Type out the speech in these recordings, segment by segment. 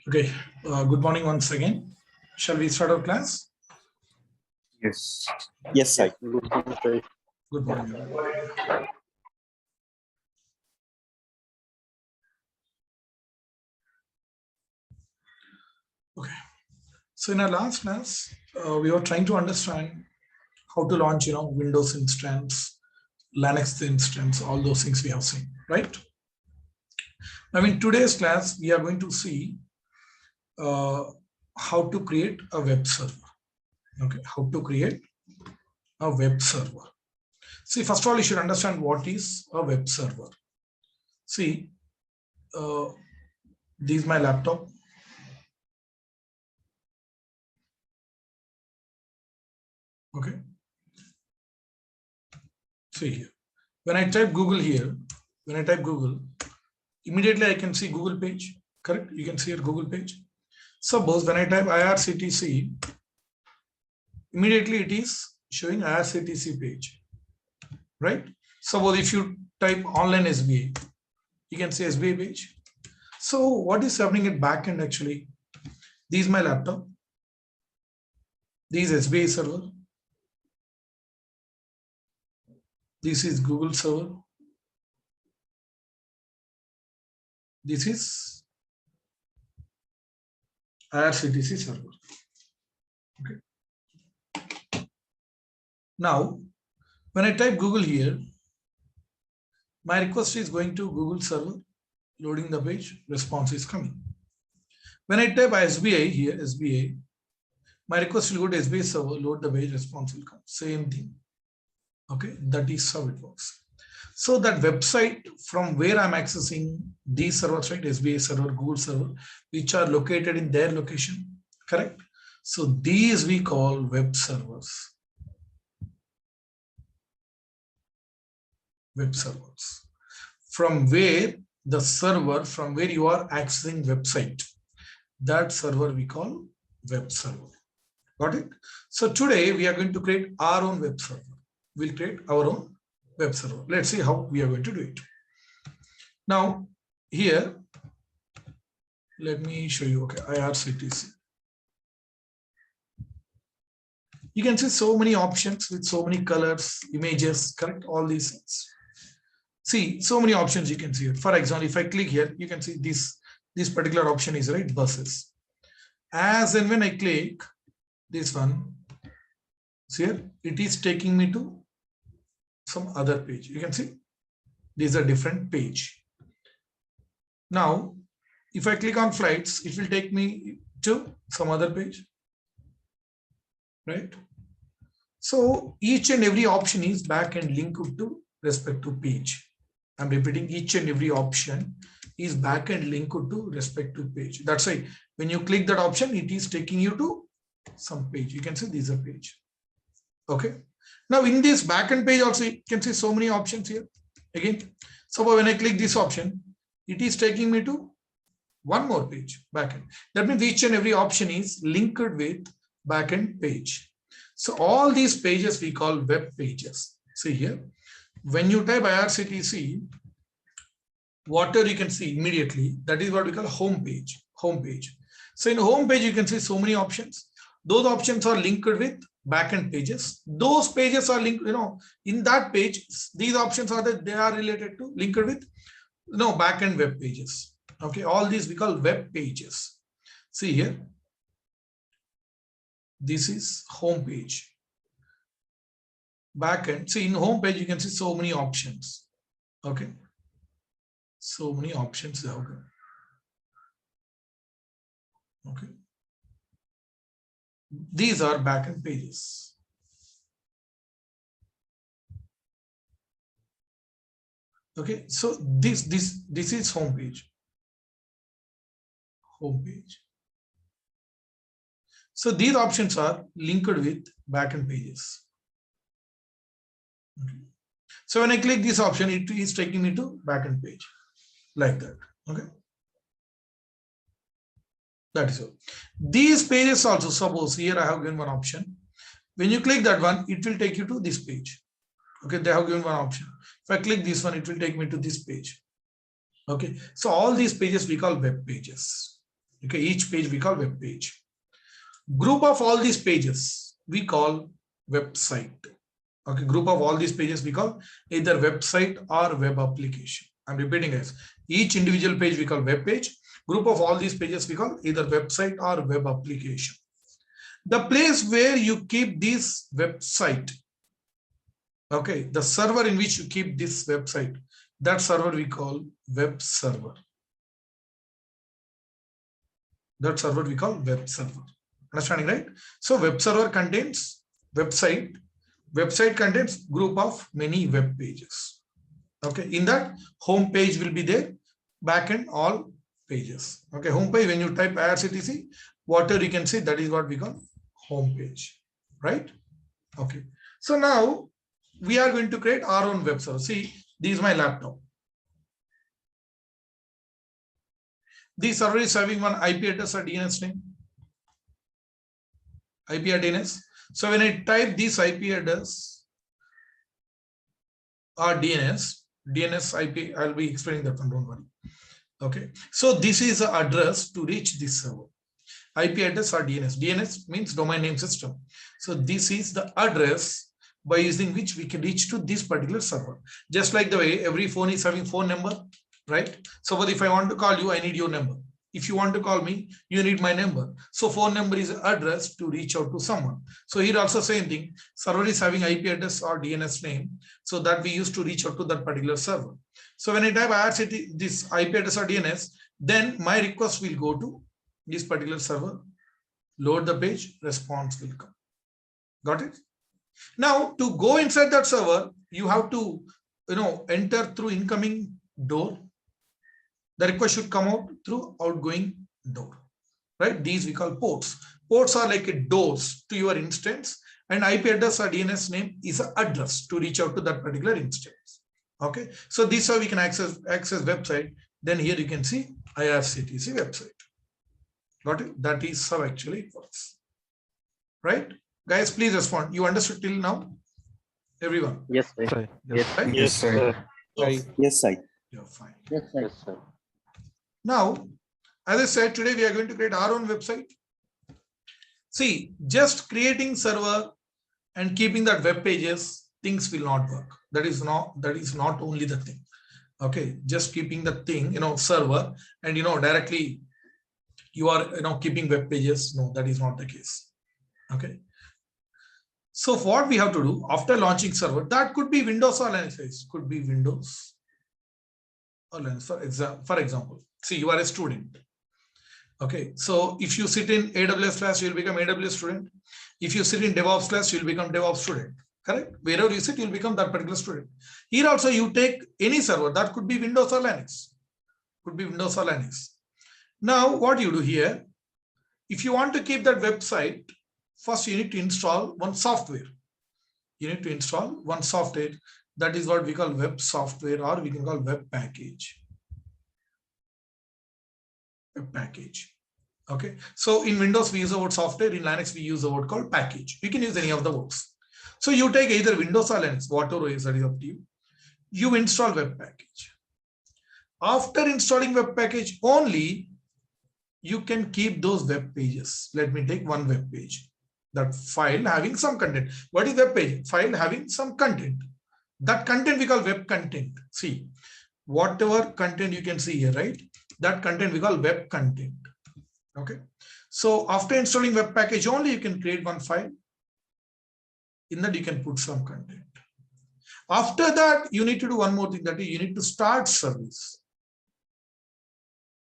Okay, good morning once again. Shall we start our class? Yes. Yes, sir. Good morning, everybody. Okay, so in our last class, we were trying to understand how to launch, Windows instance, Linux instance, all those things we have seen, right? Now, in today's class, we are going to see how to create a web server. Okay, how to create a web server. See, first of all, you should understand what is a web server. See, this is my laptop. Okay. See here. When I type Google here, immediately I can see Google page. Correct? You can see your Google page. Suppose when I type IRCTC, immediately it is showing IRCTC page. Right? Suppose if you type online SBA, you can see SBA page. So what is happening at backend actually? This is my laptop. This is SBA server. This is Google server. This is IRCTC server. Okay. Now, when I type Google here, my request is going to Google server, loading the page, response is coming. When I type SBA here, SBA, my request will go to SBA server, load the page, response will come. Same thing. Okay, that is how it works. So that website from where I'm accessing these servers, right, SBA server, Google server, which are located in their location, correct? So these we call web servers. Web servers. From where the server, from where you are accessing website, that server we call web server. Got it? So today we are going to create our own web server. We'll create our own web server. Let's see how we are going to do it. Now, here, let me show you, okay, IRCTC. You can see so many options with so many colors, images, correct? All these things. See, so many options you can see here. For example, if I click here, you can see this particular option is, right, buses. As and when I click this one, see here, it is taking me to some other page. You can see this is a different page. Now, if I click on flights, it will take me to some other page, right? So each and every option is back and linked to respective page. I'm repeating, each and every option is back and linked to respective page. That's why when you click that option, it is taking you to some page. You can see this is a page. Okay. Now in this backend page also, you can see so many options here. Again, so when I click this option, it is taking me to one more page, backend. That means each and every option is linked with backend page. So all these pages we call web pages. See here, when you type IRCTC, whatever you can see immediately, that is what we call home page. Home page. So in home page, you can see so many options. Those options are linked with backend pages. Those pages are linked, in that page, these options are that they are related to linked with, backend web pages. Okay, all these we call web pages. See here, this is home page. Backend. See, in home page, you can see so many options. Okay, so many options they have. Okay. These are backend pages. Okay, so this is home page. Home page. So these options are linked with backend pages. Okay. So when I click this option, it is taking me to backend page like that. Okay. That is all. These pages also, suppose here I have given one option. When you click that one, it will take you to this page. Okay, they have given one option. If I click this one, it will take me to this page. Okay, so all these pages we call web pages. Okay, each page we call web page. Group of all these pages we call website. Okay, group of all these pages we call either website or web application. I'm repeating guys. Each individual page we call web page. Group of all these pages we call either website or web application. The place where you keep this website, okay, the server in which you keep this website, that server we call web server. That server we call web server. Understanding, right? So web server contains website. Website contains group of many web pages. Okay, in that home page will be there, backend all pages. Okay, home page, when you type IRCTC, whatever you can see, that is what we call home page, right? Okay, so now we are going to create our own web server. See, this is my laptop. This server is having one IP address or DNS name. IP or DNS. So when I type this IP address or DNS IP, I'll be explaining that one, don't worry. Okay, so this is the address to reach this server. IP address or DNS. DNS means domain name system. So this is the address by using which we can reach to this particular server. Just like the way every phone is having phone number, right? So if I want to call you, I need your number. If you want to call me, you need my number. So phone number is address to reach out to someone. So here also same thing. Server is having IP address or DNS name, so that we use to reach out to that particular server. So when I type IRCTC, this IP address or DNS, then my request will go to this particular server, load the page, response will come. Got it? Now to go inside that server, you have to enter through incoming door. The request should come out through outgoing door, right? These we call ports. Ports are like doors to your instance, and IP address or DNS name is an address to reach out to that particular instance. Okay, so this is how we can access website. Then here you can see IRCTC website. Got it? That is how actually it works, right? Guys, please respond. You understood till now? Everyone? Yes, sir. Yes, Right? yes, sir. Yes, sir. You're fine. Yes, sir. Now, as I said, today we are going to create our own website. See, just creating server and keeping that web pages, things will not work. That is not only the thing. Okay, just keeping the thing, server, and directly you are keeping web pages. No, that is not the case. Okay. So what we have to do after launching server, that could be Windows or Linux, could be Windows or Linux. For example, see, you are a student. Okay, so if you sit in AWS class, you will become AWS student. If you sit in DevOps class, you will become DevOps student. Correct? Wherever you sit, you will become that particular student. Here also, you take any server, that could be Windows or Linux. Could be Windows or Linux. Now, what you do here, if you want to keep that website, first you need to install one software. You need to install one software. That is what we call web software, or we can call web package. Web package. Okay. So in Windows, we use the word software. In Linux, we use the word called package. You can use any of the words. So you take either Windows or Linux, whatever is, that is up to you. You install web package. After installing web package only, you can keep those web pages. Let me take one web page. That file having some content. What is web page? File having some content. That content we call web content. See, whatever content you can see here, right? That content we call web content. Okay. So after installing web package only, you can create one file. In that you can put some content. After that, you need to do one more thing, that is you need to start service.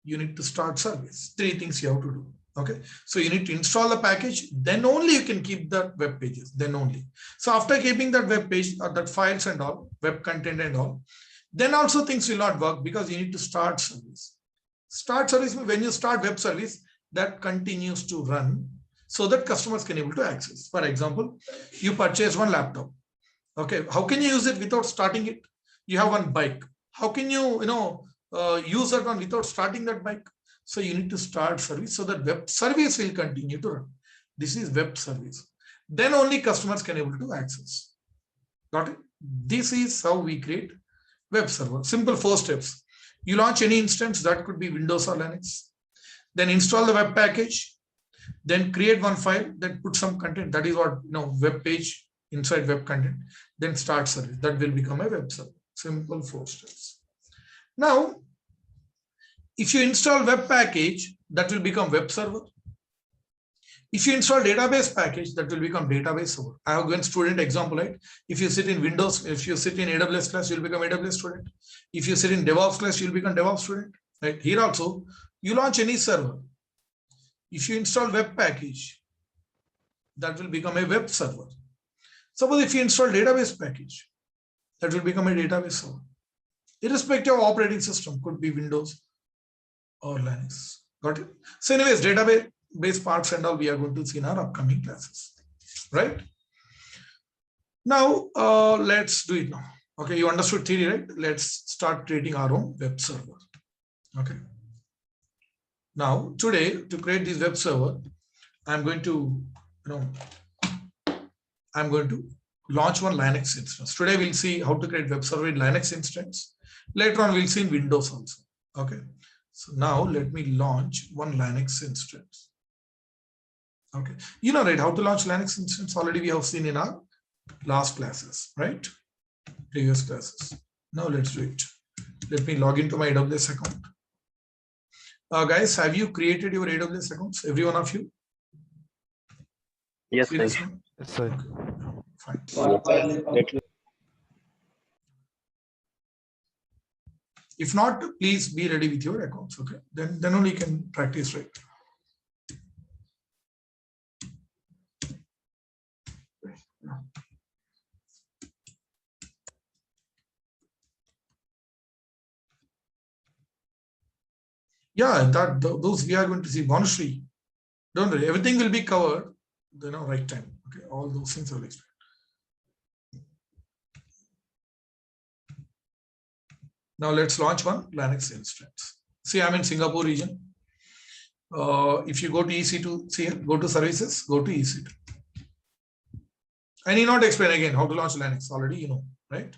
You need to start service. 3 things you have to do. Okay. So you need to install the package, then only you can keep the web pages, then only. So after keeping that web page or that files and all, web content and all, then also things will not work, because you need to start service. Start service, when you start web service, that continues to run so that customers can able to access. For example, you purchase one laptop. Okay. How can you use it without starting it? You have one bike. How can you, use that one without starting that bike? So you need to start service so that web service will continue to run. This is web service. Then only customers can able to access. Got it? This is how we create web server. Simple 4 steps. You launch any instance, that could be Windows or Linux. Then install the web package, then create one file, then put some content. That is what, web page inside web content, then start service. That will become a web server. Simple 4 steps. Now, if you install web package, that will become web server. If you install database package, that will become database server. I have given student example, right? If you sit in Windows, if you sit in AWS class, you'll become AWS student. If you sit in DevOps class, you'll become DevOps student. Right? Here also, you launch any server. If you install web package, that will become a web server. Suppose if you install database package, that will become a database server. Irrespective of operating system, could be Windows or Linux. Got it? So anyways, database parts and all we are going to see in our upcoming classes, right? Now, let's do it now. Okay, you understood theory, right? Let's start creating our own web server. Okay. Now, today, to create this web server, I'm going to, launch one Linux instance. Today, we'll see how to create web server in Linux instance. Later on, we'll see in Windows also. Okay. So now let me launch one Linux instance. Okay. You know, right, how to launch Linux instance already we have seen in our last classes, right? Previous classes. Now let's do it. Let me log into my AWS account. Guys, have you created your AWS accounts? Every one of you? Yes, sir. Yes, sir. Okay. Fine. If not, please be ready with your accounts. Okay. Then only you can practice, right? Yeah, those we are going to see. Bonushree, don't worry, everything will be covered. Right time. Okay, all those things I will explain. Now let's launch one Linux instance. See, I'm in Singapore region. If you go to EC2, see here, go to services, go to EC2. I need not explain again how to launch Linux. Already you know, right?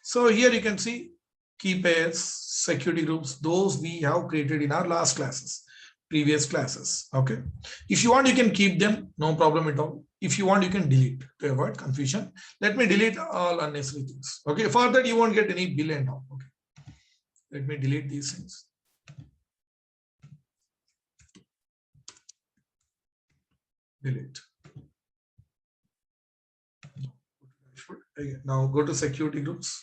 So here you can see key pairs, security groups, those we have created in our last classes, previous classes. Okay. If you want, you can keep them, no problem at all. If you want, you can delete to avoid confusion. Let me delete all unnecessary things. Okay. For that, you won't get any bill and all. Okay. Let me delete these things. Delete. Now go to security groups.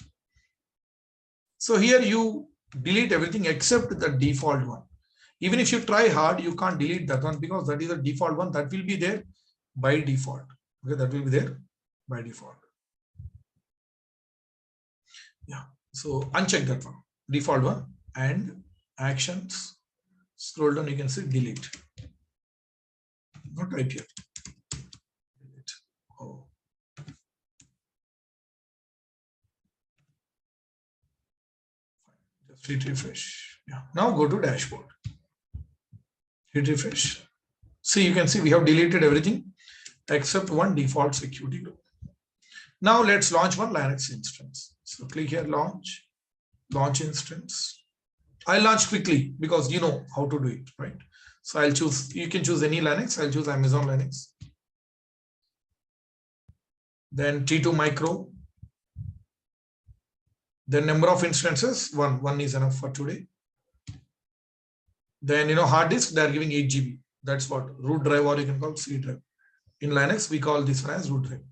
So here you delete everything except the default one. Even if you try hard, you can't delete that one because that is the default one that will be there by default. Okay, that will be there by default. Yeah, so uncheck that one, default one, and actions. Scroll down, you can see delete. Not right here. Delete. Oh. Just hit refresh. Yeah. Now go to dashboard. Hit refresh. See, you can see we have deleted everything except one default security group. Now let's launch one Linux instance. So click here, launch instance. I'll launch quickly because you know how to do it, right? So I'll choose, you can choose any Linux. I'll choose Amazon Linux. Then T2 micro. Then number of instances, one is enough for today. Then, hard disk, they're giving 8 GB. That's what root drive, or you can call C drive. In Linux, we call this one as root drive.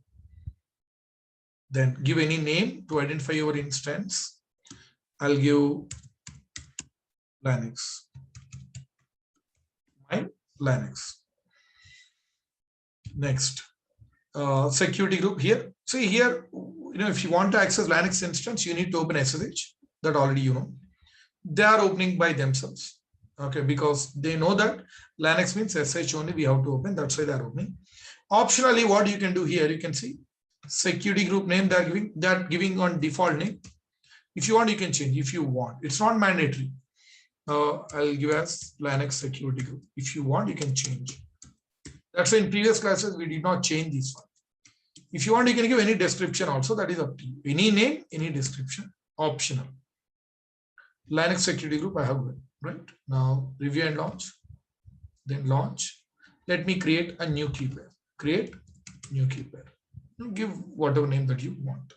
Then give any name to identify your instance. I'll give Linux. My Linux. Next, security group here. See here, if you want to access Linux instance, you need to open SSH. That already you know. They are opening by themselves. Okay, because they know that Linux means SSH only we have to open. That's why they are opening. Optionally, what you can do here, you can see security group name they're giving on default name. If you want, you can change. If you want, it's not mandatory. I'll give as Linux security group. If you want, you can change. That's why in previous classes we did not change this one. If you want, you can give any description also. That is up to you. Any name, any description, optional. Linux security group I have given. right? Now review and launch, then launch. Let me create a new key pair. Create new key pair. Give whatever name that you want.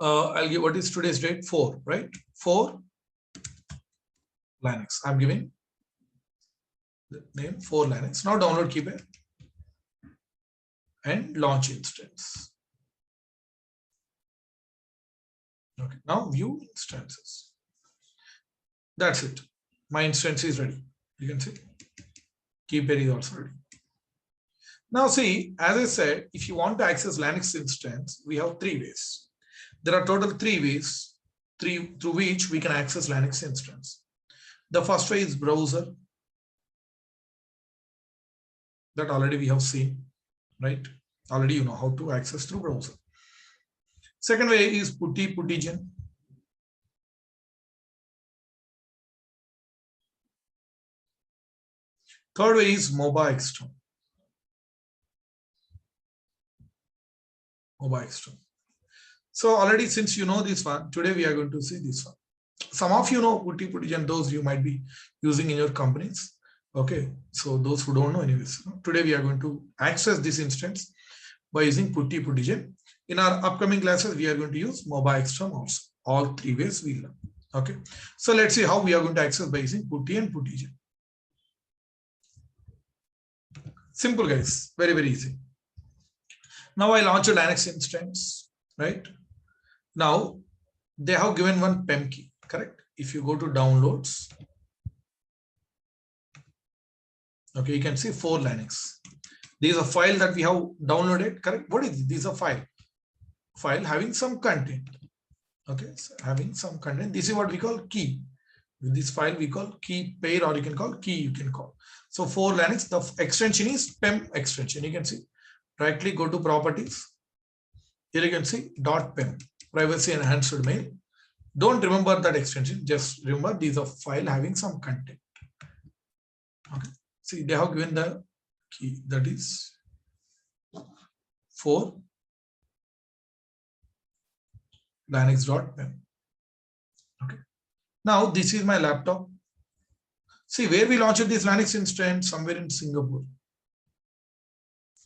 I'll give what is today's date, 4, right? 4 Linux. I'm giving the name 4 Linux. Now download key pair and launch instance. Okay, now view instances. That's it. My instance is ready. You can see key pair is also ready. Now see, as I said, if you want to access Linux instance, we have 3 ways. There are total 3 ways through which we can access Linux instance. The first way is browser. That already we have seen, right? Already you know how to access through browser. Second way is putty-puttigen. Third way is mobile external. Mobile external. So already since you know this one, today we are going to see this one. Some of you know putty-puttigen, those you might be using in your companies. Okay, so those who don't know anyways, today we are going to access this instance by using putty-puttigen. In our upcoming classes, we are going to use mobile external also. All 3 ways we learn. Okay, so let's see how we are going to access by using putty and puttigen. Simple guys, very, very easy. Now I launch a Linux instance, right? Now they have given one PEM key, correct? If you go to downloads, okay, you can see 4 Linux. This is a file that we have downloaded, correct? What is it? This is a file having some content. Okay, so having some content. This is what we call key. With this file we call key pair, or you can call key, you can call. So 4 Linux, the extension is PEM extension. You can see, right click, go to properties. Here you can see .pem, privacy enhanced mail. Don't remember that extension, just remember this is a file having some content. Okay, see they have given the key, that is 4 linux.pem. Okay, now this is my laptop. See where we launched this Linux instance, somewhere in Singapore,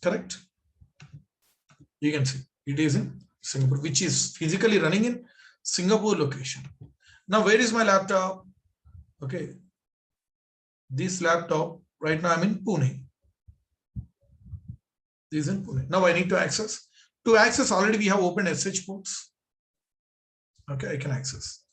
correct? You can see it is in Singapore, which is physically running in Singapore location. Now where is my laptop? Okay, this laptop right now I'm in Pune. This is in Pune. Now I need to access. To access, already we have opened SH ports. Okay, I can access.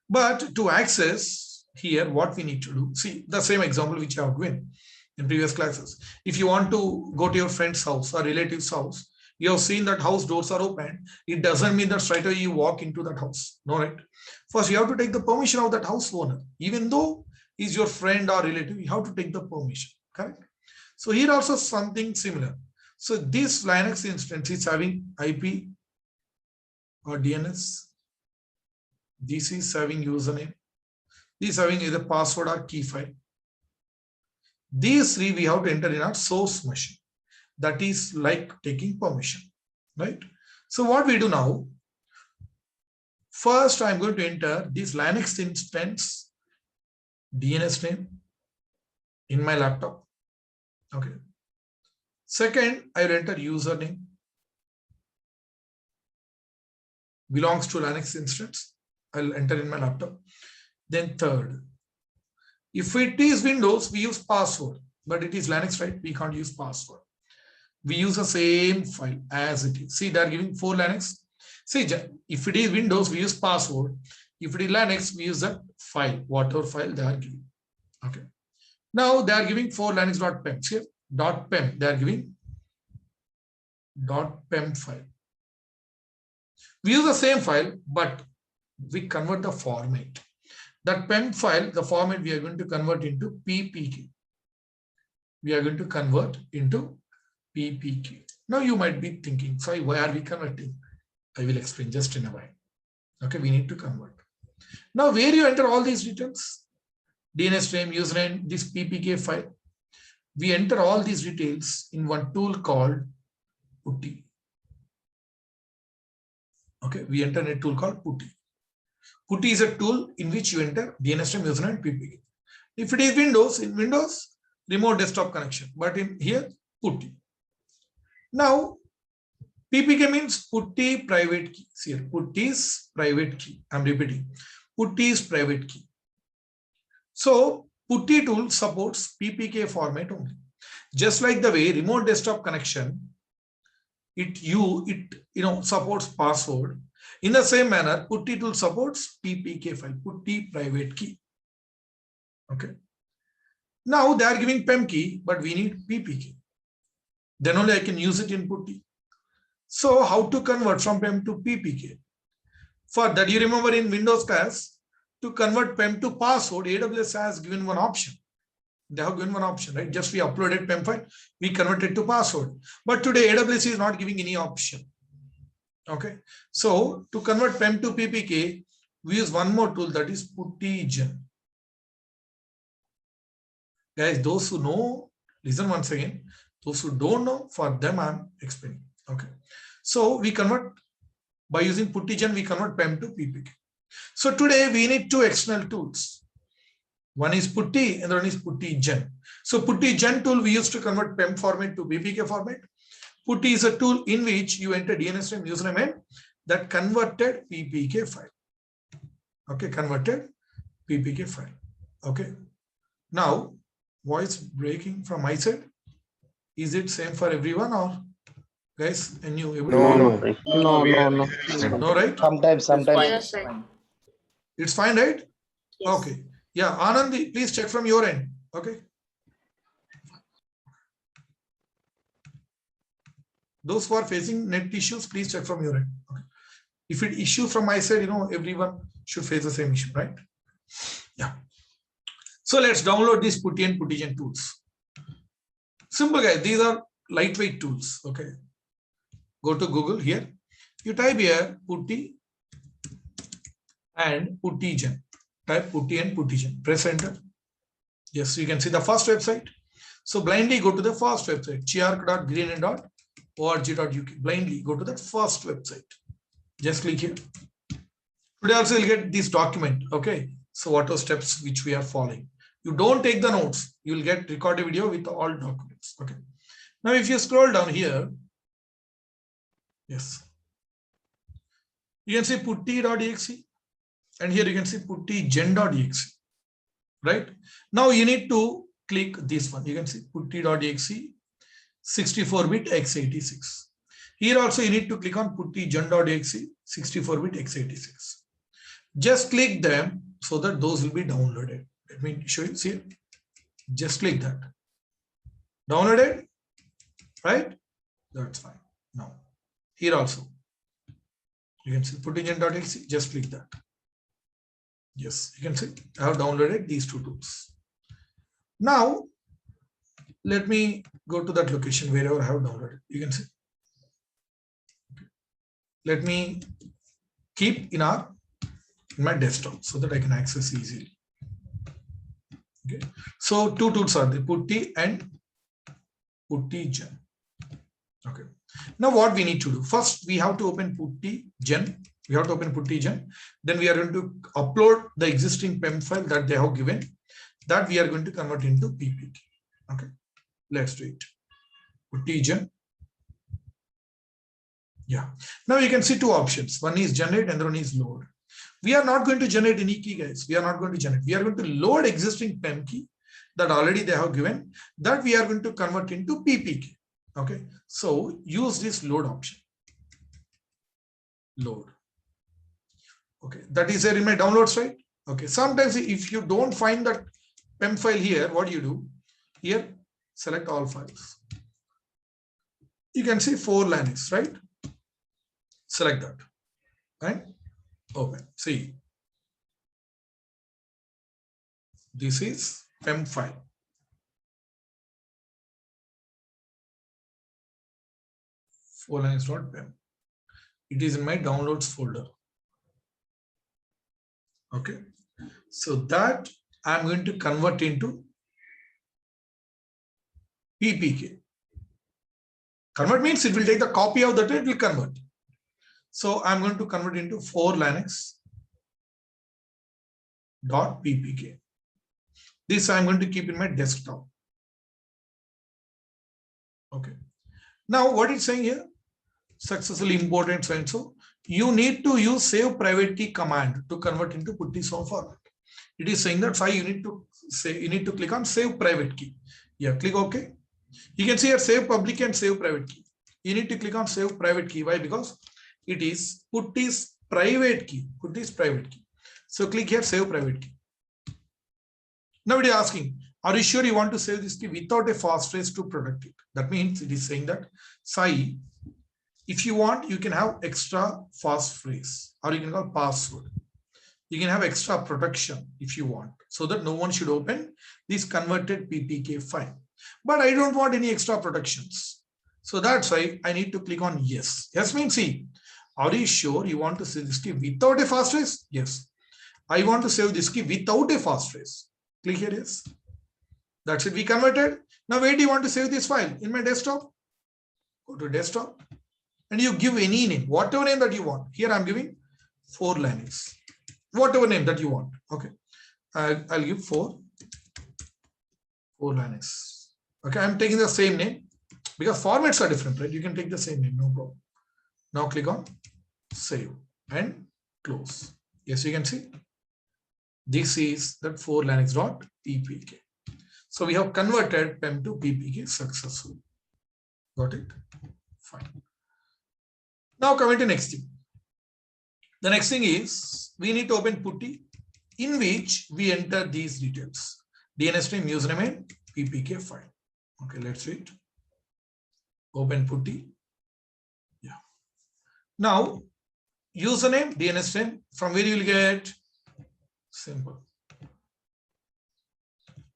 But to access here, what we need to do, see the same example which I have given in previous classes. If you want to go to your friend's house or relative's house, you have seen that house doors are open. It doesn't mean that straight away you walk into that house. No, right? First, you have to take the permission of that house owner. Even though he's your friend or relative, you have to take the permission. Correct? So here also something similar. So this Linux instance is having IP or DNS. This is having username. This is having either password or key file. These 3 we have to enter in our source machine. That is like taking permission, right? So what we do now, first I'm going to enter this Linux instance DNS name in my laptop. Okay. Second, I will enter username. Belongs to Linux instance. I'll enter in my laptop. Then third, if it is Windows, we use password, but it is Linux, right? We can't use password. We use the same file as it is. See, they are giving 4 Linux. See, if it is Windows, we use password. If it is Linux, we use that file, whatever file they are giving. Okay. Now they are giving 4 Linux.pem. Here, .pem, they are giving .pem file. We use the same file, but we convert the format. That PEM file, the format we are going to convert into PPK. We are going to convert into PPK. Now you might be thinking, sorry, why are we converting? I will explain just in a while. Okay, we need to convert. Now where you enter all these details, DNS name, username, this PPK file, we enter all these details in one tool called putty. Okay, we enter in a tool called putty. Putty is a tool in which you enter DNS name, username, and PPK. If it is Windows, in Windows, remote desktop connection. But in here, putty. Now, PPK means putty private key. See here, putty is private key. I'm repeating. Putty is private key. So, putty tool supports PPK format only. Just like the way remote desktop connection, it supports password. In the same manner, putty tool supports PPK file, putty private key. Okay. Now they are giving PEM key, but we need PPK. Then only I can use it in putty. So how to convert from PEM to PPK? For that, you remember in Windows class, to convert PEM to password, AWS has given one option. They have given one option, right? Just we uploaded PEM file, we converted to password. But today AWS is not giving any option. Okay. So to convert PEM to PPK, we use one more tool, that is puttygen. Guys, those who know, listen once again. Those who don't know, for them I'm explaining. Okay. So we convert by using puttygen, we convert PEM to PPK. So today we need two external tools. One is putty and one is puttygen. So puttygen tool we use to convert PEM format to PPK format. Putty is a tool in which you enter DNS name, username, and that converted PPK file. Okay, converted PPK file. Okay. Now, voice breaking from my side. Is it same for everyone or guys? And you? No. No, right? Sometimes. Yes, sir. It's fine, right? Yes. Okay. Yeah, Anandi, please check from your end. Okay. Those who are facing net issues, please check from your end. Okay. If it issue from my side, everyone should face the same issue, right? Yeah. So let's download these putty and puttygen tools. Simple, guys. These are lightweight tools. Okay. Go to Google here. You type here putty and puttygen. Type putty and puttygen. Press enter. Yes, you can see the first website. So blindly go to the first website, chiark.greenend.org.uk. Blindly go to that first website. Just click here. Today also you'll get this document. Okay. So what are steps which we are following? You don't take the notes. You will get recorded video with all documents. Okay. Now if you scroll down here, yes, you can see putty.exe, and here you can see puttygen.exe. Right. Now you need to click this one. You can see putty.exe 64-bit x86. Here also you need to click on puttygen.exe 64-bit x86. Just click them so that those will be downloaded. Let me show you. See, just click that. Downloaded, right? That's fine. Now, here also you can see puttygen.exe. Just click that. Yes, you can see I have downloaded these two tools. Now, let me go to that location wherever I have downloaded. You can see. Let me keep in my desktop so that I can access easily. Okay. So two tools are there, putty and puttygen. Okay. Now what we need to do? First, we have to open puttygen. We have to open puttygen. Then we are going to upload the existing PEM file that they have given. That we are going to convert into PPK. Okay. Let's do it. Puttygen. Yeah. Now you can see two options. One is generate and the one is load. We are not going to generate any key, guys. We are not going to generate. We are going to load existing PEM key that already they have given, that we are going to convert into PPK. Okay. So use this load option. Load. Okay. That is there in my downloads, right? Okay. Sometimes if you don't find that PEM file here, what do you do? Here, select all files. You can see 4 Linux, right? Select that. Right? Open. See, this is PEM file. Linux.pem. It is in my downloads folder. Okay. So that I'm going to convert into PPK. Convert means it will take the copy of that, it will convert. So I'm going to convert into 4 Linux .ppk. This I'm going to keep in my desktop. Okay. Now what it's saying here, successfully imported so and so. You need to use save private key command to convert into putty form format. It is saying that you need to click on save private key. Yeah, click OK. You can see here save public and save private key. You need to click on save private key. Why? Because it is putty's private key. Putty's private key. So click here save private key. Now it is asking, are you sure you want to save this key without a passphrase to protect it? That means it is saying that Sai, if you want, you can have extra passphrase or you can call password. You can have extra protection if you want, so that no one should open this converted PPK file. But I don't want any extra protections. So that's why I need to click on yes. Yes means see, are you sure you want to save this key without a passphrase? Yes. I want to save this key without a passphrase. Click here, yes. That's it, we converted. Now where do you want to save this file? In my desktop. Go to desktop and you give any name, whatever name that you want. Here I'm giving 4 Linux. Whatever name that you want. Okay. I'll give 4 Linux. Okay, I'm taking the same name because formats are different, right? You can take the same name, no problem. Now click on save and close. Yes, you can see this is that 4 Linux.ppk. So we have converted PEM to PPK successfully. Got it? Fine. Now coming to next thing. The next thing is we need to open putty in which we enter these details. DNS name, username and PPK file. Okay, let's read. Open putty. Yeah. Now username, DNS name, from where you will get? Simple.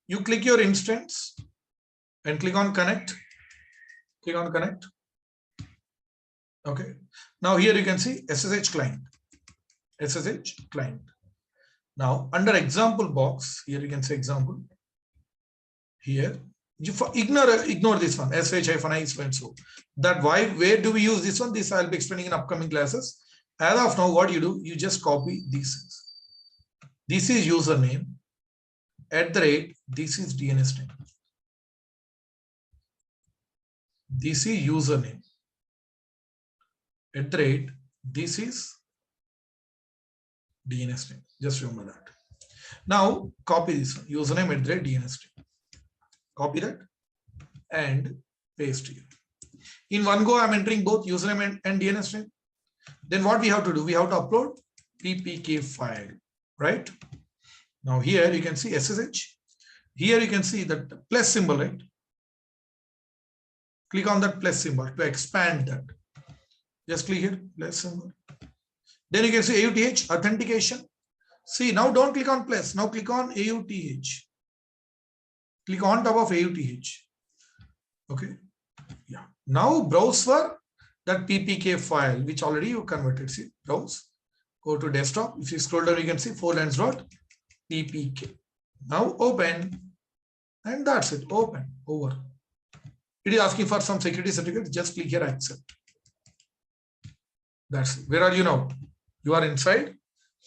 You click your instance and click on connect. Click on connect. Okay. Now here you can see SSH client. SSH client. Now under example box, here you can say example. Here you ignore this one, sh-i so and so. That why, where do we use this one? This I'll be explaining in upcoming classes. As of now, what you do, you just copy these. This is username. This is DNS name. This is username. This is DNS name. Just remember that. Now copy this one, username DNS name. Copy that and paste here. In one go, I'm entering both username and DNS name. Then what we have to do? We have to upload PPK file, right? Now here you can see SSH. Here you can see that plus symbol, right? Click on that plus symbol to expand that. Just click here, plus symbol. Then you can see AUTH, authentication. See, now don't click on plus. Now click on AUTH. Click on top of AUTH. Okay. Yeah. Now browse for that PPK file, which already you converted. See, browse. Go to desktop. If you scroll down, you can see 4lines.ppk. Now open. And that's it. Open. Over. It is asking for some security certificate. Just click here, accept. That's it. Where are you now? You are inside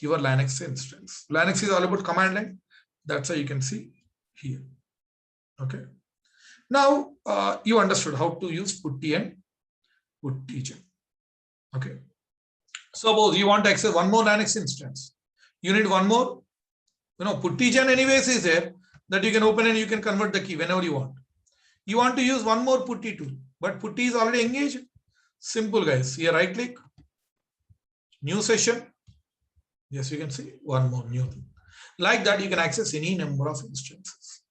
your Linux instance. Linux is all about command line. That's how you can see here. Okay. Now you understood how to use putty and puttygen. Okay. Suppose you want to access one more Linux instance. You need one more. Puttygen anyways is there that you can open and you can convert the key whenever you want. You want to use one more putty tool, but putty is already engaged. Simple, guys. Here, right click, new session. Yes, you can see one more new thing. Like that, you can access any number of instances.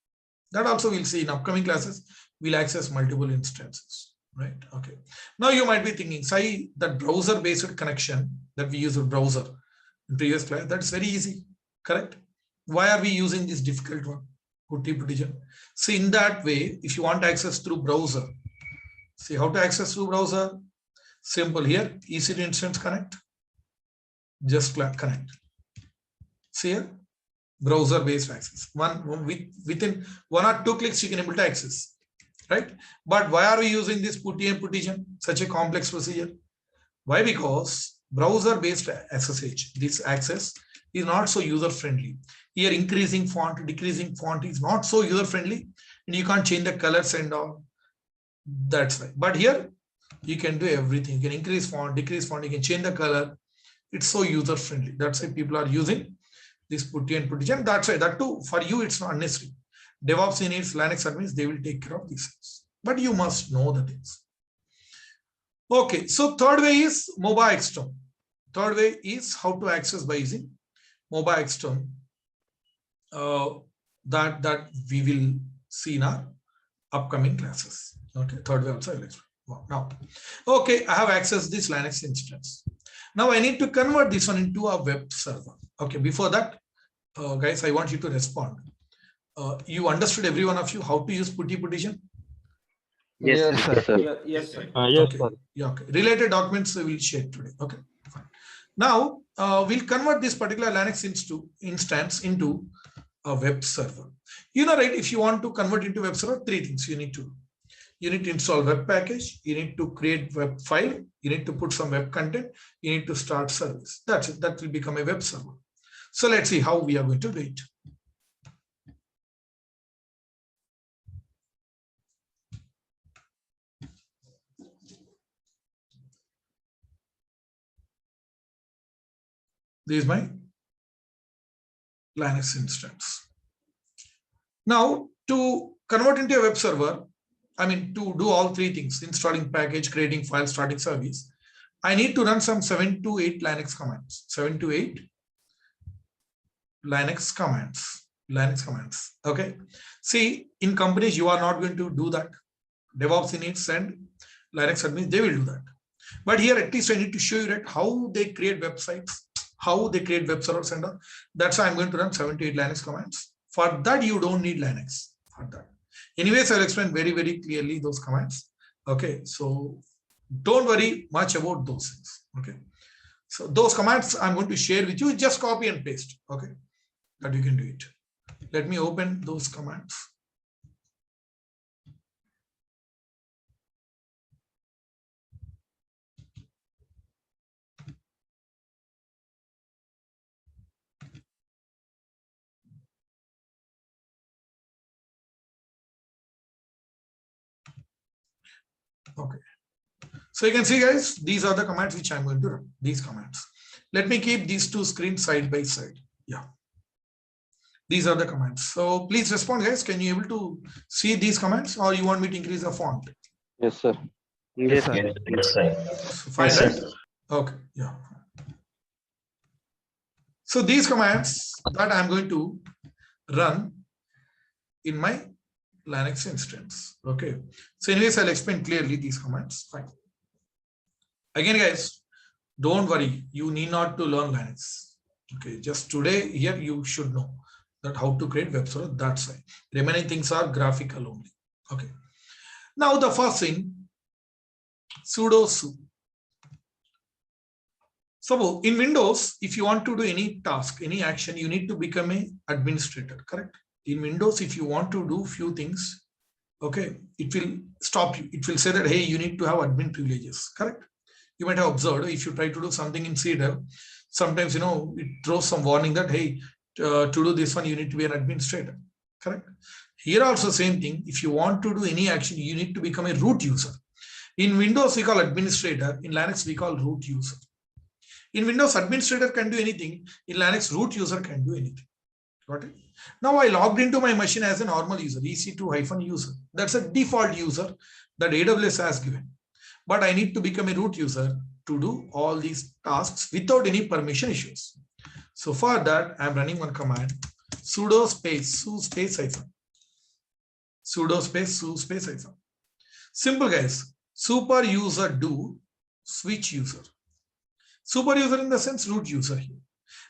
That also we'll see in upcoming classes. We'll access multiple instances, right? Okay. Now you might be thinking, say that browser-based connection that we use with browser in previous class, that's very easy, correct? Why are we using this difficult one? Puttygen. See, in that way, if you want access through browser, see how to access through browser. Simple here, EC2 instance connect. Just connect. See here, browser-based access. Within 1 or 2 clicks, you can able to access, right? But why are we using this putty and puttygen? Such a complex procedure. Why? Because browser-based SSH, this access is not so user friendly. Here increasing font, decreasing font is not so user friendly, and you can't change the colors and all. That's why. But here you can do everything. You can increase font, decrease font, you can change the color. It's so user friendly. That's why people are using this putty and putty. And that's why that too, for you, it's not necessary. DevOps needs Linux admins, they will take care of these things. But you must know the things. Okay, so third way is mobile external. Third way is how to access by using mobile external. That we will see in our upcoming classes. Okay, third way also I will explain. Now, okay, I have accessed this Linux instance. Now I need to convert this one into a web server. Okay, before that, guys, I want you to respond. You understood, every one of you, how to use putty partition? Yes, sir. Yes, sir. Yes, sir. Yeah, okay. Related documents we will share today. Okay, fine. Now we'll convert this particular Linux instance into a web server. You know, right? If you want to convert into web server, three things you need to do. You need to install web package. You need to create web file. You need to put some web content. You need to start service. That's it. That will become a web server. So let's see how we are going to do it. This is my Linux instance. Now, to convert into a web server, I mean, to do all three things, installing package, creating file, starting service, I need to run some 7 to 8 Linux commands. 7 to 8 Linux commands. Okay. See, in companies, you are not going to do that. DevOps inits and Linux admins, they will do that. But here, at least I need to show you that how they create websites, how they create web servers, and all. That's why I'm going to run 7 to 8 Linux commands. For that, you don't need Linux for that. Anyways, I'll explain very, very clearly those commands. Okay, so don't worry much about those things. Okay, so those commands I'm going to share with you. Just copy and paste. Okay, that you can do it. Let me open those commands. Okay, so you can see, guys, these are the commands which I'm going to run. These commands. Let me keep these two screens side by side. Yeah, these are the commands. So please respond, guys. Can you able to see these commands, or you want me to increase the font? Yes, sir. Yes, sir. Yes, sir. So fine, Yes, right? sir. Okay, yeah. So these commands that I'm going to run in my Linux instance. Okay. So anyways, I'll explain clearly these commands. Fine. Again, guys, don't worry. You need not to learn Linux. Okay. Just today here, you should know that how to create web server. That's why. Remaining things are graphical only. Okay. Now the first thing, sudo su. So in Windows, if you want to do any task, any action, you need to become an administrator, correct? In Windows, if you want to do few things, okay, it will stop you. It will say that, hey, you need to have admin privileges, correct? You might have observed if you try to do something in CDEV, sometimes, you know, it throws some warning that, hey, to do this one, you need to be an administrator, correct? Here also same thing. If you want to do any action, you need to become a root user. In Windows, we call administrator. In Linux, we call root user. In Windows, administrator can do anything. In Linux, root user can do anything. Got it? Now I logged into my machine as a normal user, EC2-user. That's a default user that AWS has given. But I need to become a root user to do all these tasks without any permission issues. So for that, I'm running one command, sudo space su space hyphen. Sudo space su space hyphen. Simple, guys. Super user do switch user. Super user in the sense root user here.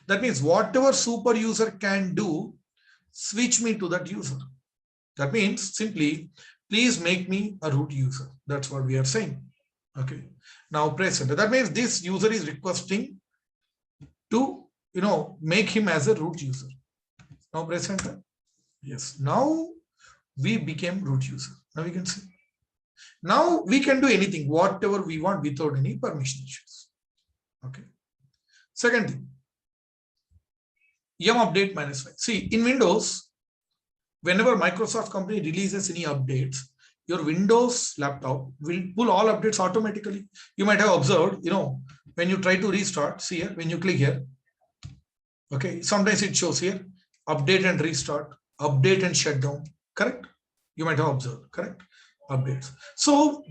That means whatever super user can do, switch me to that user. That means simply, please make me a root user. That's what we are saying. Okay. Now press enter. That means this user is requesting to, you know, make him as a root user. Now press enter. Yes. Now we became root user. Now we can see. Now we can do anything, whatever we want without any permission issues. Okay. Second thing. yum update -5. See, in Windows, whenever Microsoft company releases any updates, your Windows laptop will pull all updates automatically. You might have observed, when you try to restart, see here, when you click here, okay, sometimes it shows here, update and restart, update and shutdown, correct? You might have observed, correct? Updates. So,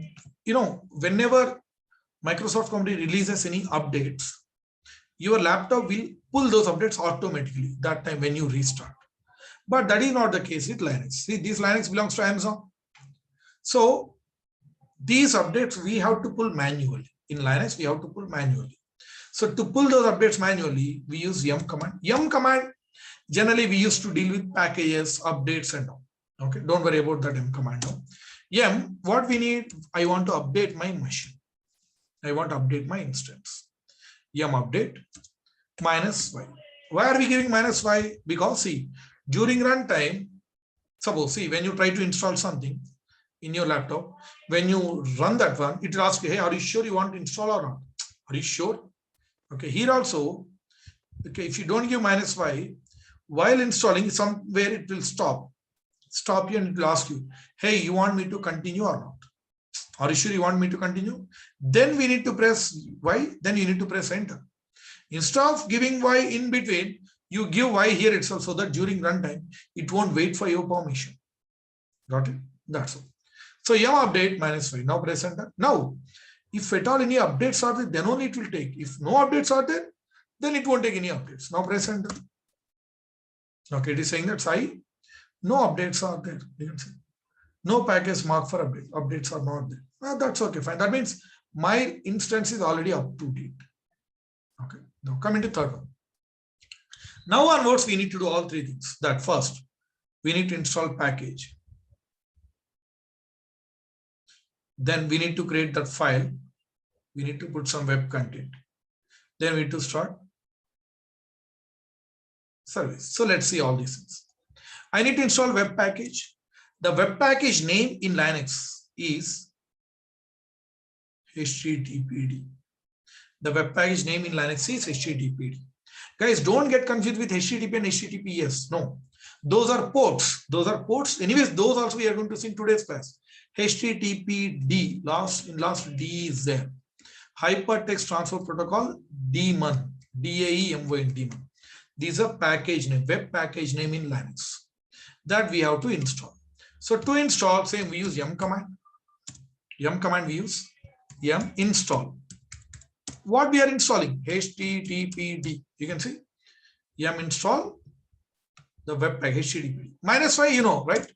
whenever Microsoft company releases any updates, your laptop will pull those updates automatically that time when you restart. But that is not the case with Linux. See, this Linux belongs to Amazon. So these updates we have to pull manually. In Linux, we have to pull manually. So to pull those updates manually, we use yum command. Yum command, generally we used to deal with packages, updates and all. Okay, don't worry about that yum command now. Yum, what we need, I want to update my machine. I want to update my instance. Yum update -y. Why are we giving -y? Because see, during runtime, suppose see, when you try to install something in your laptop, when you run that one, it will ask you, hey, are you sure you want to install or not? Are you sure? Okay, here also, okay, if you don't give -y, while installing, somewhere it will stop you and it will ask you, hey, you want me to continue or not? Are you sure you want me to continue? Then we need to press Y, then you need to press enter. Instead of giving Y in between, you give Y here itself so that during runtime, it won't wait for your permission. Got it? That's all. So yum update -y. Now press enter. Now, if at all any updates are there, then only it will take. If no updates are there, then it won't take any updates. Now press enter. Okay, it is saying that no updates are there. You can see. No package marked for update. Updates are not there. Well, that's okay, fine. That means my instance is already up to date. Okay, now come into third one. Now onwards, we need to do all three things. That first, we need to install package. Then we need to create that file. We need to put some web content. Then we need to start service. So let's see all these things. I need to install web package. The web package name in Linux is HTTPD. The web package name in Linux is HTTPD. Guys, don't get confused with HTTP and HTTPS. No, those are ports. Those are ports. Anyways, those also we are going to see in today's class. HTTPD, last D is there. Hypertext Transfer Protocol, daemon, DAEMON, daemon. These are package name, web package name in Linux that we have to install. So to install, same we use yum command. Yum command we use yum install. What we are installing? HTTPD. You can see yum install the web package HTTPD. -y, you know, right?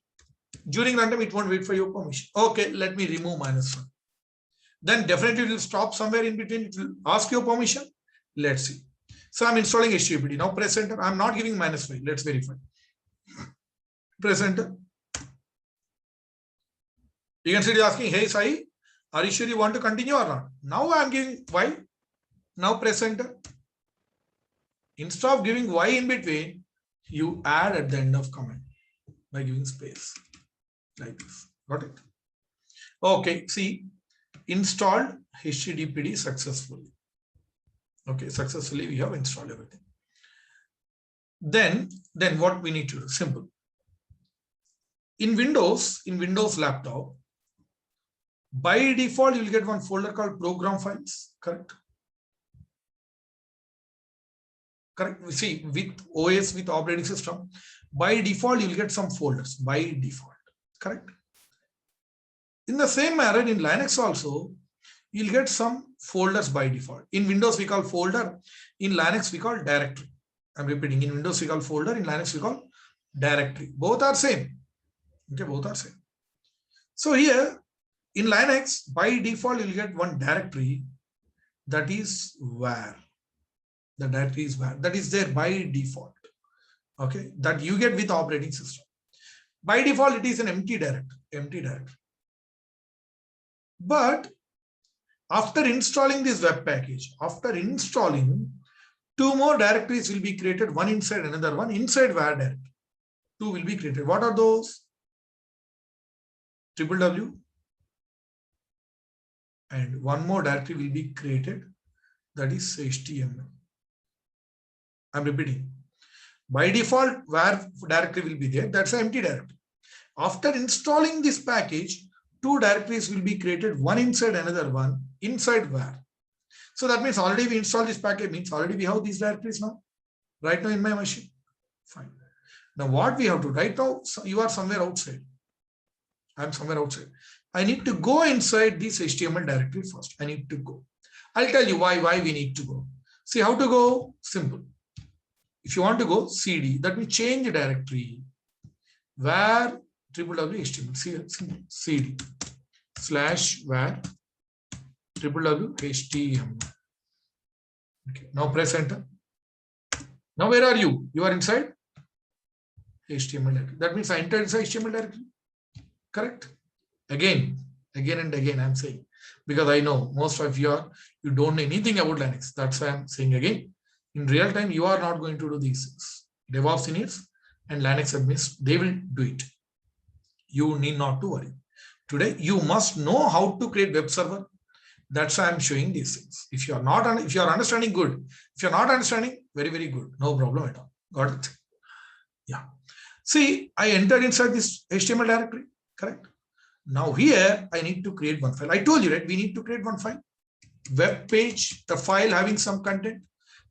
During runtime, it won't wait for your permission. Okay, let me remove -y. Then definitely it will stop somewhere in between. It will ask your permission. Let's see. So I'm installing HTTPD. Now press enter. I'm not giving -y. Let's verify. Press enter. You can see it is asking, hey Sai, are you sure you want to continue or not? Now I'm giving Y. Now press enter. Instead of giving Y in between, you add at the end of command by giving space like this. Got it? Okay, see, installed HTTPD successfully. Okay, successfully we have installed everything. Then what we need to do? Simple. In Windows laptop, by default, you'll get one folder called program files, correct? Correct. See, with OS, with operating system, by default, you'll get some folders by default, correct? In the same manner, in Linux also, you'll get some folders by default. In Windows, we call folder. In Linux, we call directory. I'm repeating. In Windows, we call folder. In Linux, we call directory. Both are same. Okay, both are same. So here, in Linux, by default, you'll get one directory that is var. The directory is var. That is there by default. Okay, that you get with operating system. By default, it is an empty directory. But after installing this web package, after installing, two more directories will be created, one inside another, one inside var directory. Two will be created. What are those? www. And one more directory will be created, that is HTML. I'm repeating. By default, where directory will be there, that's an empty directory. After installing this package, two directories will be created, one inside another one, inside where. So that means already we installed this package, means already we have these directories now, right now in my machine. Fine. Now what we have to, right now, you are somewhere outside. I'm somewhere outside. I need to go inside this HTML directory first. I need to go. I'll tell you why we need to go. See how to go? Simple. If you want to go CD, that will change the directory where www.html, CD / where www.html. Okay, now press enter. Now where are you? You are inside HTML directory. That means I entered inside HTML directory. Correct? Again and again I'm saying, because I know most of you don't know anything about Linux. That's why I'm saying again. In real time, you are not going to do these things. DevOps engineers and Linux admins, they will do it. You need not to worry. Today, you must know how to create web server. That's why I'm showing these things. If you are understanding, good. If you're not understanding, very, very good. No problem at all. Got it? Yeah. See, I entered inside this HTML directory, correct? Now here, I need to create one file. I told you, right? We need to create one file. Web page, the file having some content.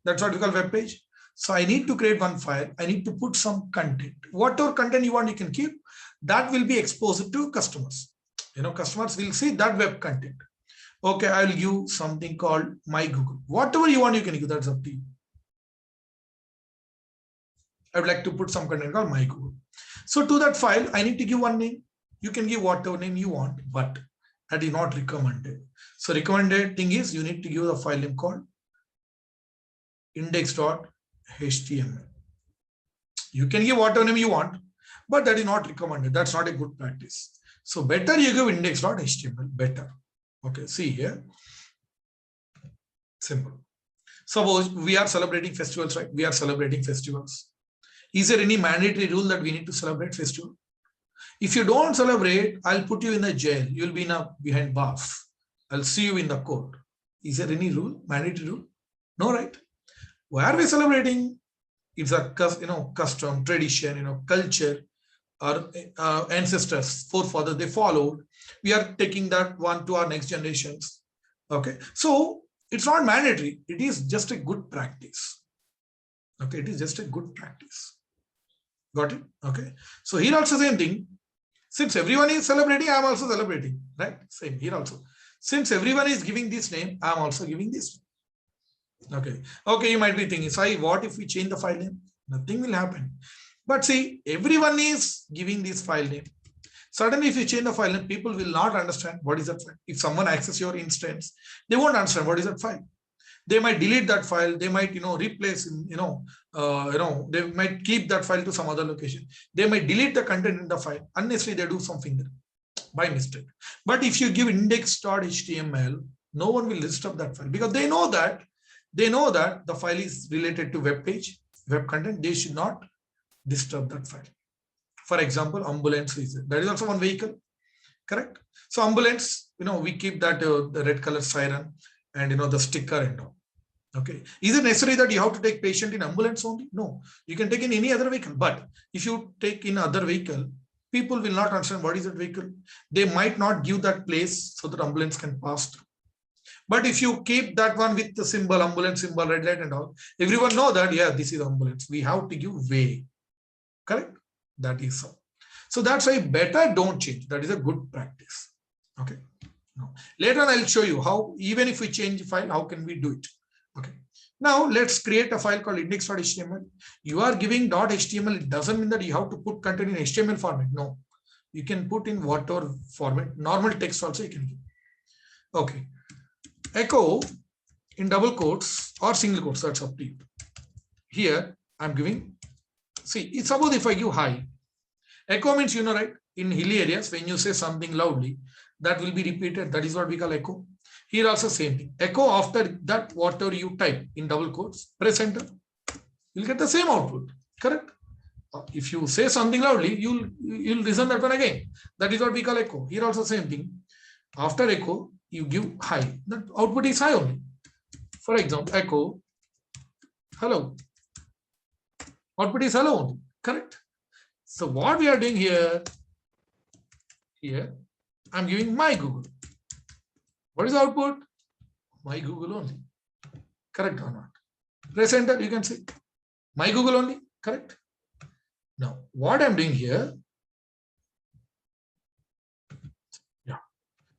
That's what we call web page. So I need to create one file. I need to put some content. Whatever content you want, you can keep. That will be exposed to customers. Customers will see that web content. Okay, I will give something called my Google. Whatever you want, you can give. That's up to you. I would like to put some content called my Google. So to that file, I need to give one name. You can give whatever name you want, but that is not recommended. So recommended thing is you need to give a file name called index.html. You can give whatever name you want, but that is not recommended. That's not a good practice. So better you give index.html, better. Okay, see here. Simple. Suppose we are celebrating festivals, right? We are celebrating festivals. Is there any mandatory rule that we need to celebrate festival? If you don't celebrate, I'll put you in a jail. You'll be behind bars. I'll see you in the court. Is there any rule, mandatory rule? No, right? Why are we celebrating? It's a custom, tradition, culture. Our ancestors, forefathers, they followed. We are taking that one to our next generations. Okay, so it's not mandatory. It is just a good practice. Okay, it is just a good practice. Got it? Okay. So here also same thing. Since everyone is celebrating, I am also celebrating. Right? Same here also. Since everyone is giving this name, I am also giving this. Okay. Okay, you might be thinking, Sai, what if we change the file name? Nothing will happen. But see, everyone is giving this file name. Suddenly, if you change the file name, people will not understand what is that file. If someone accesses your instance, they won't understand what is that file. They might delete that file. They might, replace, they might keep that file to some other location. They might delete the content in the file. Unnecessarily, they do something there by mistake. But if you give index.html, no one will disturb that file because they know that the file is related to web page, web content. They should not disturb that file. For example, ambulance is there. That is also one vehicle, correct? So ambulance, we keep that the red color siren and the sticker and all. Okay, is it necessary that you have to take patient in ambulance only? No, you can take in any other vehicle. But if you take in other vehicle, people will not understand what is that vehicle. They might not give that place so that ambulance can pass through. But if you keep that one with the symbol, ambulance symbol, red light and all, everyone know that, yeah, this is ambulance. We have to give way. Correct? That is so. So that's why better don't change. That is a good practice. Okay. Now, later on, I'll show you how, even if we change the file, how can we do it? Okay. Now let's create a file called index.html. You are giving .html. It doesn't mean that you have to put content in HTML format. No, you can put in whatever format. Normal text also you can give. Okay. Echo in double quotes or single quotes. That's up to you. Here I'm giving. See, it's suppose if I give hi. Echo means, right? In hilly areas, when you say something loudly, that will be repeated. That is what we call echo. Here also same thing. Echo after that, whatever you type in double quotes, press enter. You'll get the same output. Correct? If you say something loudly, you'll listen that one again. That is what we call echo. Here also same thing. After echo, you give hi. That output is hi only. For example, echo hello. Output is hello only, correct? So what we are doing here, I'm giving my Google. What is the output? My Google only, correct or not? Press enter, you can see my Google only, correct? Now what I'm doing here,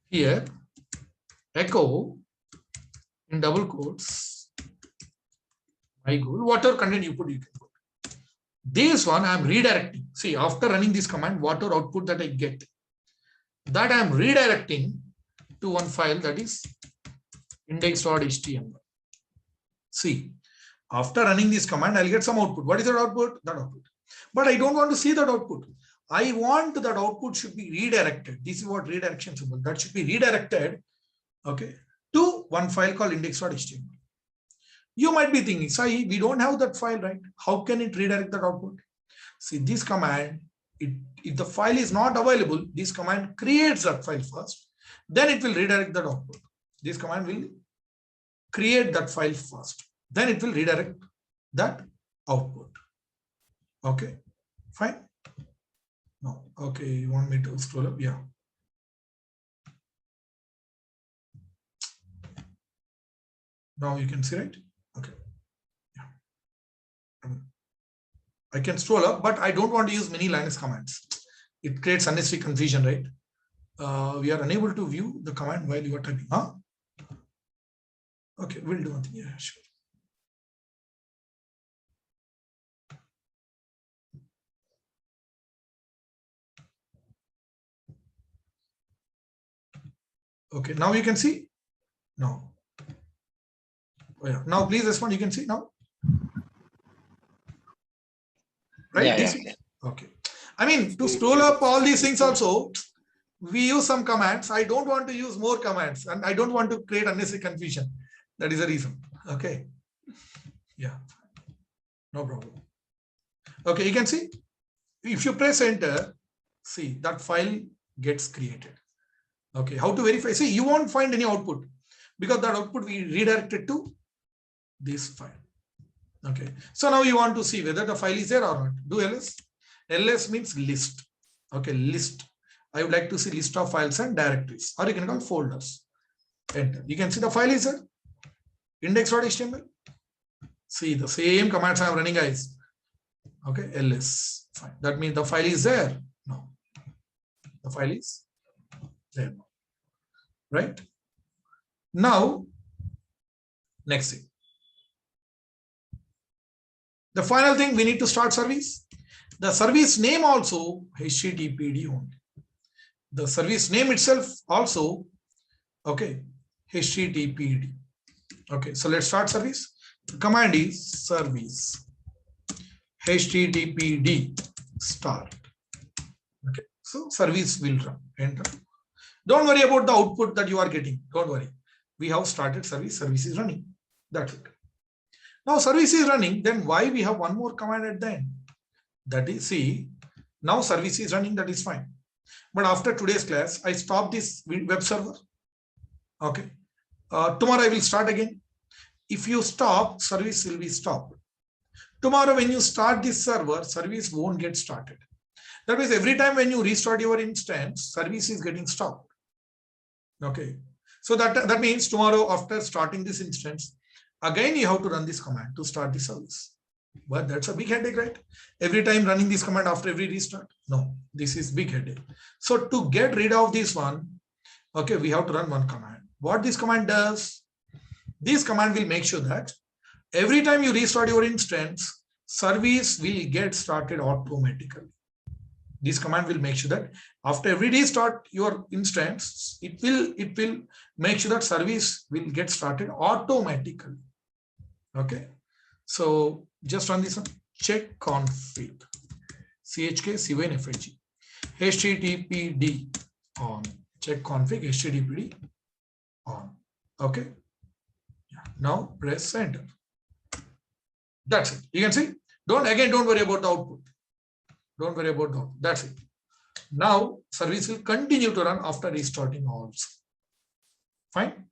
here echo in double quotes my Google, whatever content you put, you can put. This one I'm redirecting. See, after running this command, whatever output that I get, that I'm redirecting to one file, that is index.html. See, after running this command, I'll get some output. What is that output? That output. But I don't want to see that output. I want that output should be redirected. This is what redirection symbol. That should be redirected, okay, to one file called index.html. You might be thinking, Sai, we don't have that file, right? How can it redirect that output? See, this command, if the file is not available, this command creates that file first, then it will redirect that output. This command will create that file first, then it will redirect that output. Okay, fine. No, okay, you want me to scroll up? Yeah. Now you can see, right? Okay. Yeah. I can scroll up, but I don't want to use many Linux commands. It creates unnecessary confusion, right? We are unable to view the command while you are typing. Huh? Okay, we'll do one thing. Yeah, sure. Okay, now you can see. No. Oh, yeah. Now please respond. You can see now. Right? Yeah. Okay. I mean, to scroll up all these things also, we use some commands. I don't want to use more commands, and I don't want to create unnecessary confusion. That is the reason. Okay. Yeah. No problem. Okay, you can see. If you press enter, see that file gets created. Okay. How to verify? See, you won't find any output because that output we redirected to this file. Okay. So now you want to see whether the file is there or not. Do ls. ls means list. Okay, list. I would like to see list of files and directories, or you can call folders. Enter. You can see the file is there. Index.html. See the same commands I am running, guys. Okay, ls. Fine. That means the file is there. No. The file is there. Right? Now, next thing. The final thing, we need to start service. The service name also HTTPD only. The service name itself also, okay, HTTPD. Okay, so let's start service. The command is service HTTPD start. Okay, so service will run. Enter. Don't worry about the output that you are getting. Don't worry. We have started service. Service is running. That's it. Now service is running. Then why we have one more command at the end? That is, see, now service is running. That is fine. But after today's class, I stop this web server. Okay. Tomorrow I will start again. If you stop, service will be stopped. Tomorrow when you start this server, service won't get started. That means every time when you restart your instance, service is getting stopped. Okay. So that means tomorrow after starting this instance, again you have to run this command to start the service. But that's a big headache, right? Every time running this command after every restart. No, this is big headache. So to get rid of this one, okay, we have to run one command. What this command does, this command will make sure that every time you restart your instance, service will get started automatically. This command will make sure that after every restart your instance, it will make sure that service will get started automatically. Okay. So just run this one. Check config. chk cynfig. HTTPD on. Check config HTTPD on. Okay. Yeah. Now press enter. That's it. You can see. Don't worry about the output. Don't worry about that. That's it. Now service will continue to run after restarting also. Fine.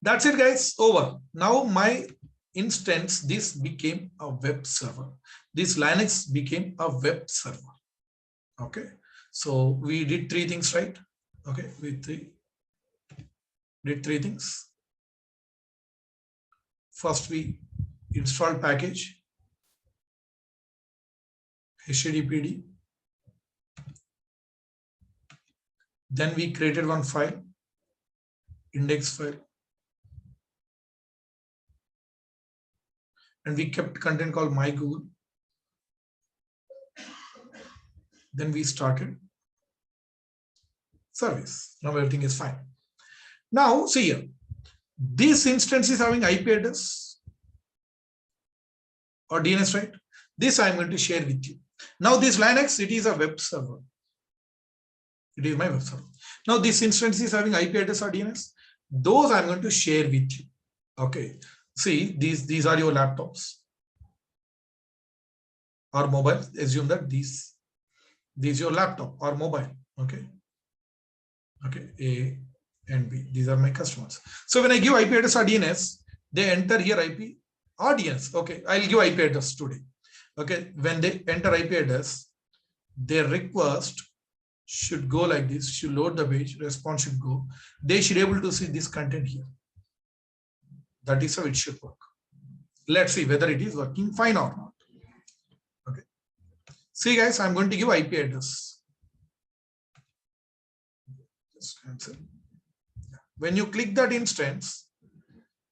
That's it, guys. Over. Now my instance, this became a web server. This Linux became a web server. Okay, so we did three things, right? Okay, we did three things. First, we installed package HTTPD. Then we created one file, index file, and we kept content called my Google. Then we started service. Now everything is fine. Now see here, this instance is having IP address or DNS, right? This I'm going to share with you. Now this Linux, it is a web server. It is my web server. Now this instance is having IP address or DNS. Those I'm going to share with you. Okay. See, these are your laptops or mobile. Assume that these your laptop or mobile. Okay. Okay. A and B. These are my customers. So when I give IP address or DNS, they enter here IP or DNS. Okay. I'll give IP address today. Okay. When they enter IP address, their request should go like this, should load the page, response should go. They should be able to see this content here. That is how it should work. Let's see whether it is working fine or not. Okay. See guys, I'm going to give IP address. Just cancel. When you click that instance,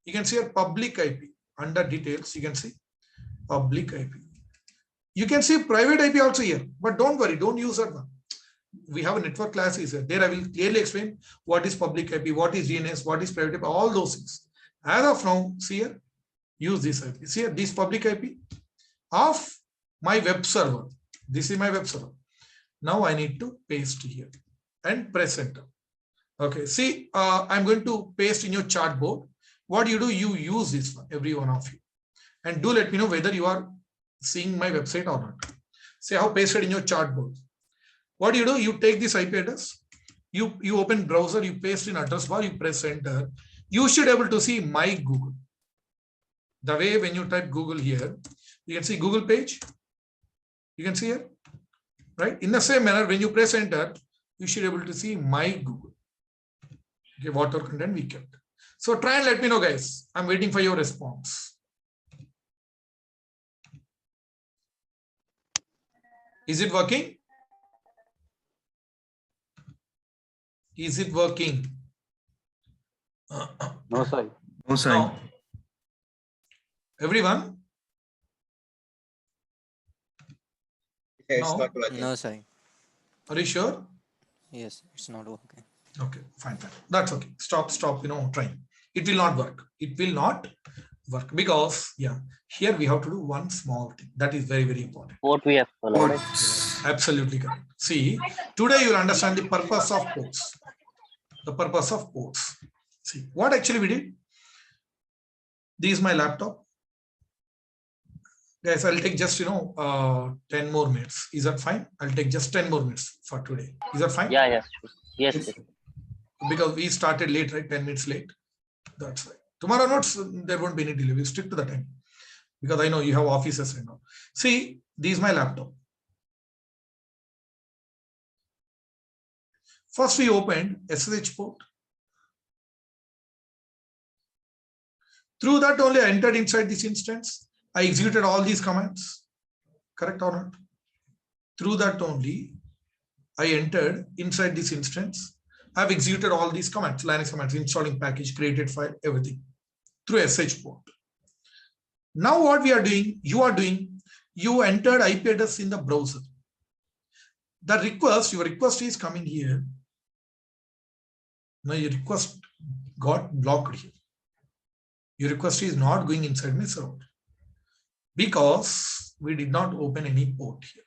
you can see a public IP. Under details, you can see public IP. You can see private IP also here, but don't worry, don't use that one. We have a network class is there. I will clearly explain what is public IP, what is DNS, what is private IP, all those things. As of now, see here, use this IP. See here, this public IP of my web server. This is my web server. Now I need to paste here and press enter. Okay, see, I'm going to paste in your chart board. What you do, you use this one, every one of you. And do let me know whether you are seeing my website or not. See how pasted in your chart board. What you do, you take this IP address, you open browser, you paste in address bar, you press enter. You should be able to see my Google. The way when you type Google here, you can see Google page. You can see here, right? In the same manner, when you press enter, you should be able to see my Google. Okay, what our content we kept. So try and let me know, guys. I'm waiting for your response. Is it working? Is it working? No, sir. No, sir. No. Everyone? No. No, sir. Are you sure? Yes, it's not working. Okay, fine. That's okay. Stop, trying. It will not work. It will not work because, yeah, here we have to do one small thing. That is very, very important. What we have followed. Absolutely correct. See, today you will understand the purpose of ports. The purpose of ports. See, what actually we did? This is my laptop. Guys, I'll take just, 10 more minutes. Is that fine? I'll take just 10 more minutes for today. Is that fine? Yeah, yes. Yes. Because we started late, right? 10 minutes late. That's right. Tomorrow notes, there won't be any delay. We'll stick to the time. Because I know you have offices and all. See, this is my laptop. First, we opened SSH port. Through that only I entered inside this instance. I executed all these commands. Correct or not? Through that only I entered inside this instance. I have executed all these commands, Linux commands, installing package, created file, everything through SSH port. Now what we are doing, you entered IP address in the browser. The request, your request is coming here. Now your request got blocked here. Your request is not going inside my server because we did not open any port here.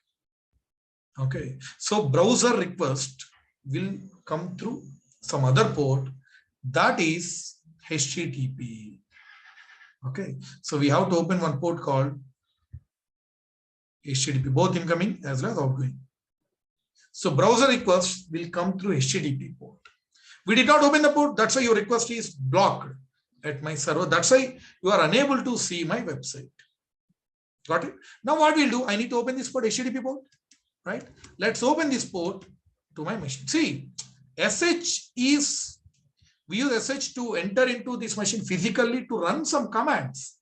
Okay, so browser request will come through some other port, that is HTTP. Okay, so we have to open one port called HTTP, both incoming as well as outgoing. So browser request will come through HTTP port. We did not open the port, that's why your request is blocked at my server. That's why you are unable to see my website. Got it? Now what we'll do, I need to open this port, HTTP port, right? Let's open this port to my machine. See, we use SH to enter into this machine physically to run some commands.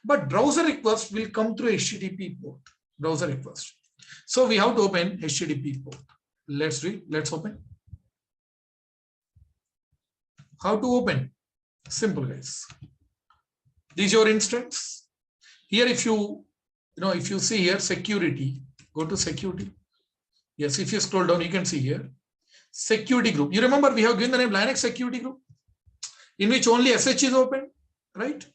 But browser request will come through HTTP port, browser request. So we have to open HTTP port. Let's do it. Let's open. How to open? Simple, guys. This is your instance. Here, if you see here security, go to security. Yes, if you scroll down, you can see here security group. You remember we have given the name Linux security group, in which only SH is open, right?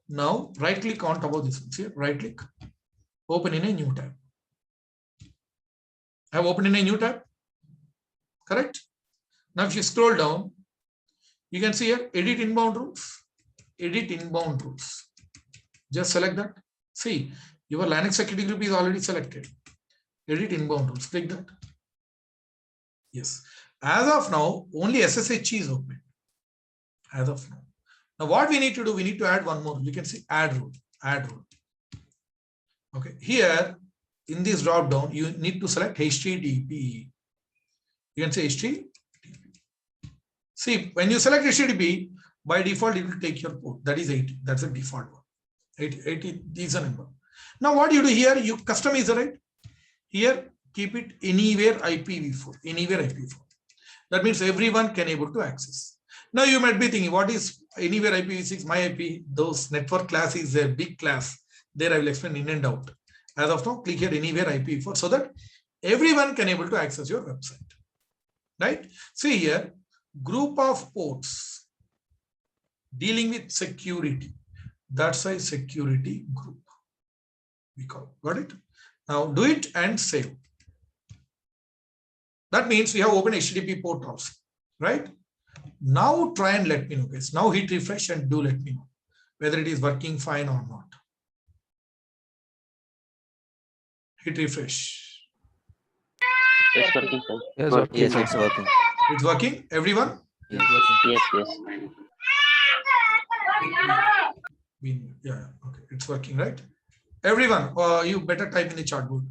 Now right click on top of this one. Here, right click, open in a new tab. I have opened in a new tab. Correct? Now if you scroll down, you can see here edit inbound rules. Edit inbound rules. Just select that. See, your Linux security group is already selected. Edit inbound rules. Click that. Yes. As of now, only SSH is open. As of now. Now, what we need to do, we need to add one more. You can see add rule. Add rule. Okay. Here, in this drop down, you need to select HTTP. You can say HTTP. See, when you select HTTP, by default, it will take your port. That is 80. That's the default one. 80 is a number. Now, what you do here, you customize, right? Here, keep it anywhere IPv4. Anywhere IPv4. That means everyone can able to access. Now, you might be thinking, what is anywhere IPv6, my IP? Those network class is a big class. There I will explain in and out. As of now, click here anywhere IPv4 so that everyone can able to access your website. Right? See here, group of ports dealing with security. That's a security group. We call. Got it? Now do it and save. That means we have opened HTTP port also. Right? Now try and let me know, guys. Now hit refresh and do let me know whether it is working fine or not. Hit refresh. It's working fine. Yes, okay. Yes, it's working. It's working, everyone? Yes, working. Yes. Yeah, okay, it's working, right? Everyone, you better type in the chat board.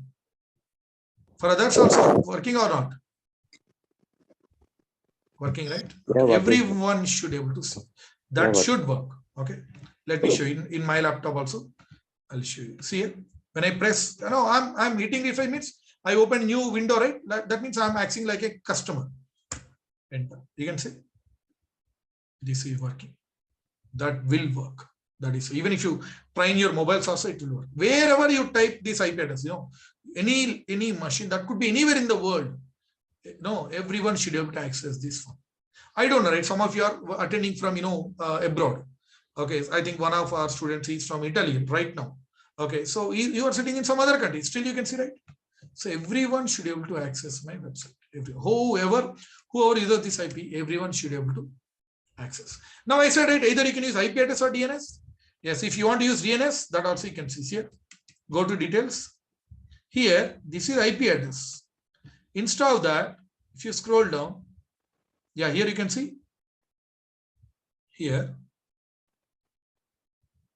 For others also, working or not? Working, right? Yeah, working. Everyone should be able to see. That Yeah, should work. Okay. Let me show you in my laptop also. I'll show you. See here. When I press, I'm hitting refresh means I open new window, right? That means I'm acting like a customer. Enter. You can see this is working. That will work. That is, even if you try in your mobiles also, it will work. Wherever you type this IP address, any machine that could be anywhere in the world, everyone should be able to access this one. I don't know, right? Some of you are attending from, abroad. Okay. I think one of our students is from Italy right now. Okay. So you are sitting in some other country. Still you can see, right? So everyone should be able to access my website. Whoever uses this IP, everyone should be able to access. Now I said, right, either you can use IP address or DNS. Yes, if you want to use DNS, that also you can see here. Go to details. Here, this is IP address. Instead of that, if you scroll down, yeah, here you can see. Here,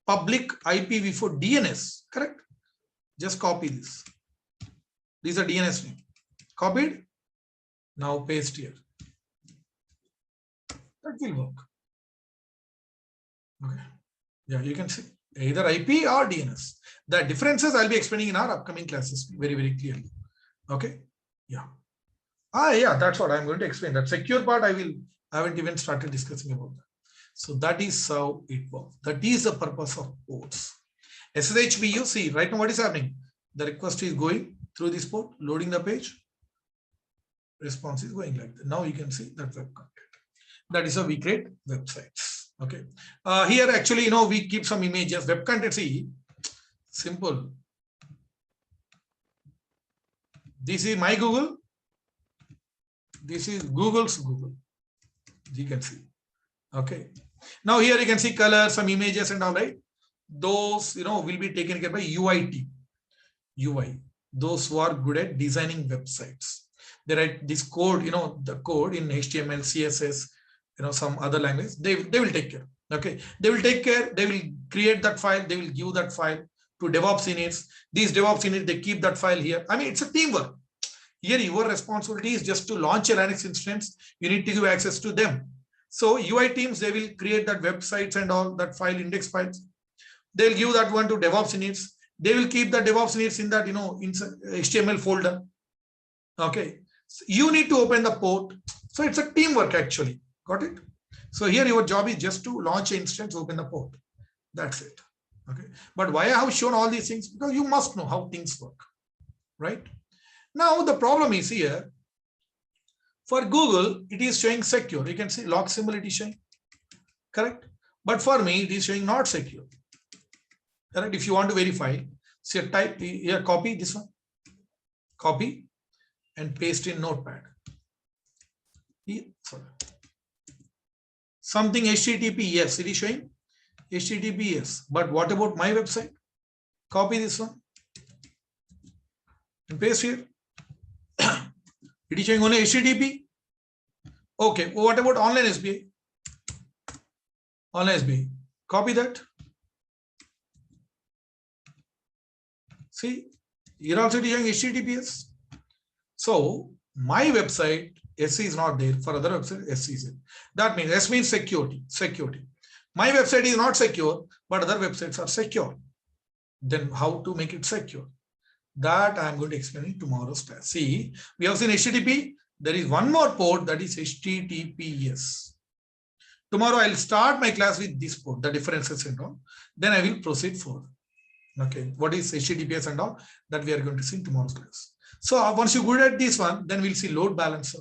public IPv4 DNS, correct? Just copy this. These are DNS name. Copied. Now paste here. That will work. Okay. Yeah, you can see either IP or DNS. The differences I'll be explaining in our upcoming classes very, very clearly. Okay. Yeah. Yeah, that's what I'm going to explain. That secure part I haven't even started discussing about that. So that is how it works. That is the purpose of ports. SSH we use, see right now what is happening? The request is going through this port, loading the page. Response is going like that. Now you can see that web content. That is how we create websites. Okay. Here actually, we keep some images. Web content, see, simple. This is my Google. This is Google's Google. You can see. Okay. Now here you can see color, some images and all, right? Those, will be taken care by UIT. UI. Those who are good at designing websites. They write this code, the code in HTML, CSS, some other language, they will take care. Okay, they will take care, they will create that file, they will give that file to DevOps units. These DevOps units, they keep that file here. I mean, it's a teamwork. Here, your responsibility is just to launch a Linux instance. You need to give access to them. So UI teams, they will create that websites and all that file index files. They'll give that one to DevOps units. They will keep the DevOps units in that, HTML folder. Okay. So you need to open the port. So it's a teamwork actually. Got it? So here your job is just to launch an instance, open the port. That's it. Okay. But why I have shown all these things? Because you must know how things work. Right? Now the problem is here. For Google, it is showing secure. You can see log symbol it is showing. Correct? But for me, it is showing not secure. Correct? If you want to verify, so type here, copy this one. Copy and paste in Notepad. Here, sorry. Something HTTP, yes, it is showing HTTP, yes. But what about my website? Copy this one and paste here. It is showing only HTTP. Okay, what about online SBI? Online SBI. Copy that. See, here also it is showing HTTPS. So my website, SC is not there. For other website, SC is there. That means S means security. Security. My website is not secure, but other websites are secure. Then how to make it secure? That I am going to explain in tomorrow's class. See, we have seen HTTP. There is one more port, that is HTTPS. Tomorrow I'll start my class with this port, the differences and all. Then I will proceed further. Okay, what is HTTPS and all that we are going to see in tomorrow's class. So once you're good at this one, then we'll see load balancer.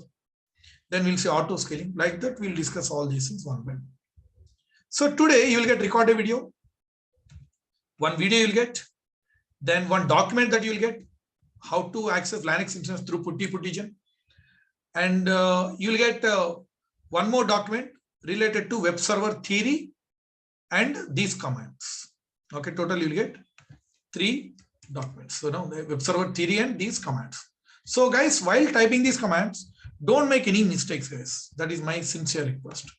Then we'll see auto scaling. Like that, we'll discuss all these things one by one. So today you will get recorded video. One video you'll get. Then one document that you'll get. How to access Linux instance through putty-puttygen. And you'll get one more document related to web server theory and these commands. Okay, total you'll get 3 documents. So now the web server theory and these commands. So guys, while typing these commands, don't make any mistakes, guys. That is my sincere request.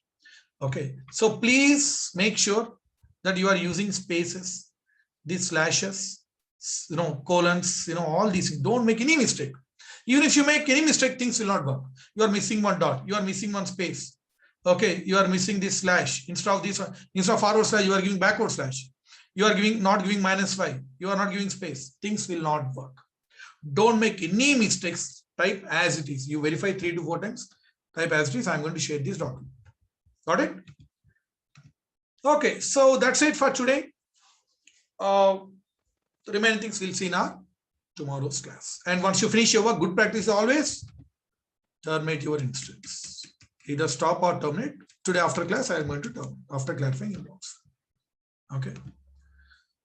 Okay, so please make sure that you are using spaces, these slashes, colons, all these things. Don't make any mistake. Even if you make any mistake, things will not work. You are missing one dot, you are missing one space. Okay, you are missing this slash. Instead of this one, instead of forward slash, you are giving backward slash. You are not giving -5. You are not giving space. Things will not work. Don't make any mistakes. Type as it is. You verify 3 to 4 times. Type as it is. I'm going to share this document. Got it? Okay, so that's it for today. The remaining things we'll see in our tomorrow's class. And once you finish your work, good practice always terminate your instance. Either stop or terminate. Today after class, I am going to terminate after clarifying your doubts. Okay.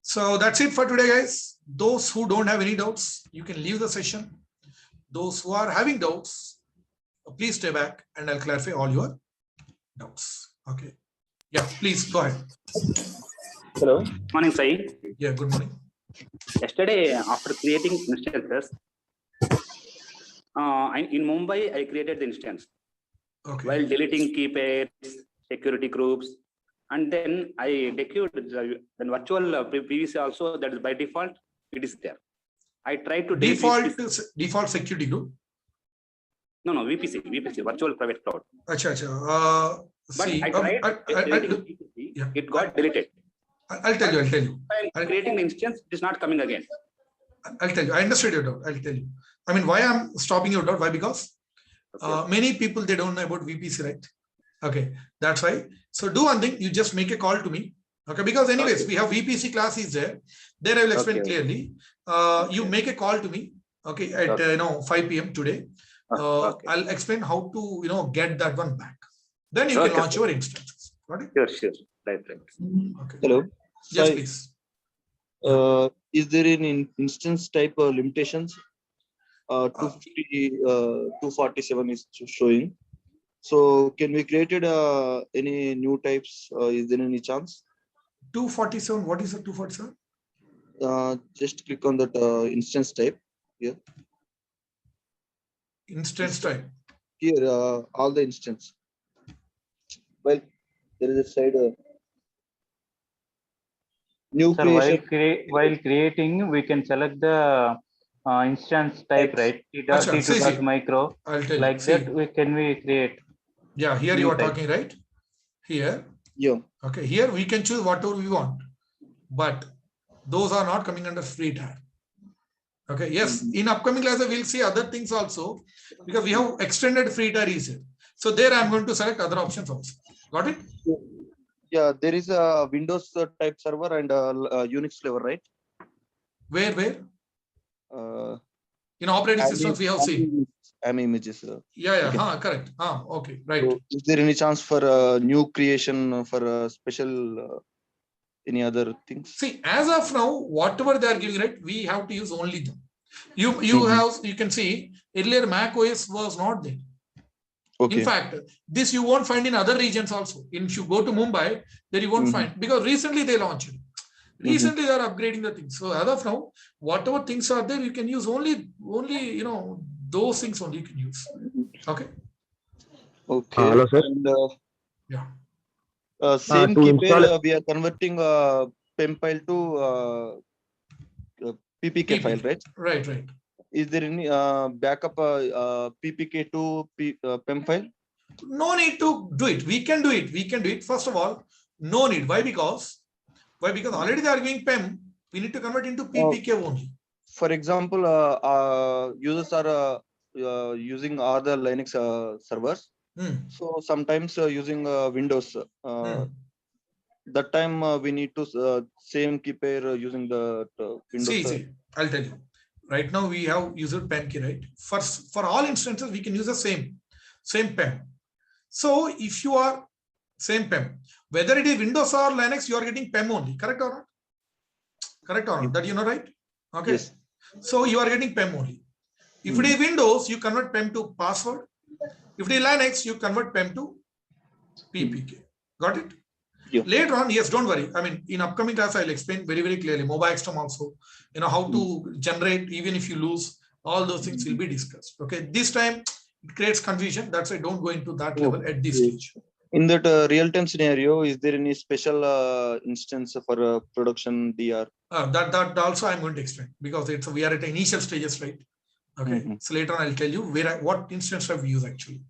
So that's it for today, guys. Those who don't have any doubts, you can leave the session. Those who are having doubts, please stay back and I'll clarify all your doubts. Okay. Yeah, please go ahead. Hello. Morning, Sai. Yeah, good morning. Yesterday, after creating instances, in Mumbai, I created the instance. Okay. While deleting key pairs, security groups, and then I dequeued the virtual PVC also. That is by default, it is there. I tried to default security group. No, VPC, virtual private cloud. Acha. But see, I tried VPC, yeah. it got deleted. I'll tell you. While creating the instance, it is not coming again. I'll tell you. I understood your doubt. I'll tell you. I mean, why I'm stopping your doubt? Why? Because many people, they don't know about VPC, right? Okay, that's why. So do one thing. You just make a call to me. Okay, because anyways, we have VPC class is there. There I will explain clearly. You make a call to me. Okay, at 5 p.m. today. I'll explain how to get that one back. Then you can launch your instances. Got it? Sure. Right. Okay. Hello. Yes, please. Is there any instance type limitations? 250, 247 is showing. So can we create any new types? Is there any chance? 247. What is the 247? Just click on that instance type here. Instance type. Here, all the instance. Well, there is a side. New Sir, creation. while creating, we can select the instance type, X. right? Acha, see, see. T2.micro. I'll tell Like you. that, See, can we create? yeah, here you new are type. talking, right? Here. Yeah. Okay, here we can choose whatever we want, but those are not coming under free tag. Okay, yes, in upcoming classes we'll see other things also, because we have extended free tier reset. So there I'm going to select other options also. Got it? Yeah, there is a Windows type server and Unix flavor, right? Where? Uh, In operating systems we have seen. AMI images. Yeah, Okay. correct. Okay, right. So is there any chance for new creation for special any other things? See, as of now, whatever they are giving, right, we have to use only them. You can see earlier Mac OS was not there. Okay. In fact, this you won't find in other regions also. If you go to Mumbai, there you won't find, because recently they launched it. Recently they are upgrading the things. So as of now, whatever things are there, you can use only those things only you can use. Okay. Okay. Hello, sir. And, Yeah. same to keeper, install- we are converting PEM file to PPK file, right? Right. Is there any backup PPK to PEM file? No need to do it. We can do it. First of all, no need. Why? Because already they are giving PEM. We need to convert into PPK only. For example, users are using other Linux servers. So sometimes using Windows. That time we need to same keeper using the Windows. See, I'll tell you. Right now we have used PEM key, right? For all instances we can use the same PEM. So if you are same PEM, whether it is Windows or Linux, you are getting PEM only. Correct or not? That you know, right? Okay. Yes. So you are getting PEM only. If it is Windows, you convert PEM to password. If it is Linux, you convert PEM to PPK. Got it? Yeah. Later on, yes, don't worry. I mean, in upcoming class, I'll explain very, very clearly. Mobile extreme also, how to generate, even if you lose, all those things will be discussed. Okay. This time it creates confusion. That's why don't go into that level at this stage. In that real-time scenario, is there any special instance for production DR? That also I'm going to explain, because we are at initial stages, right? Okay. So later on, I'll tell you what instance have we used actually.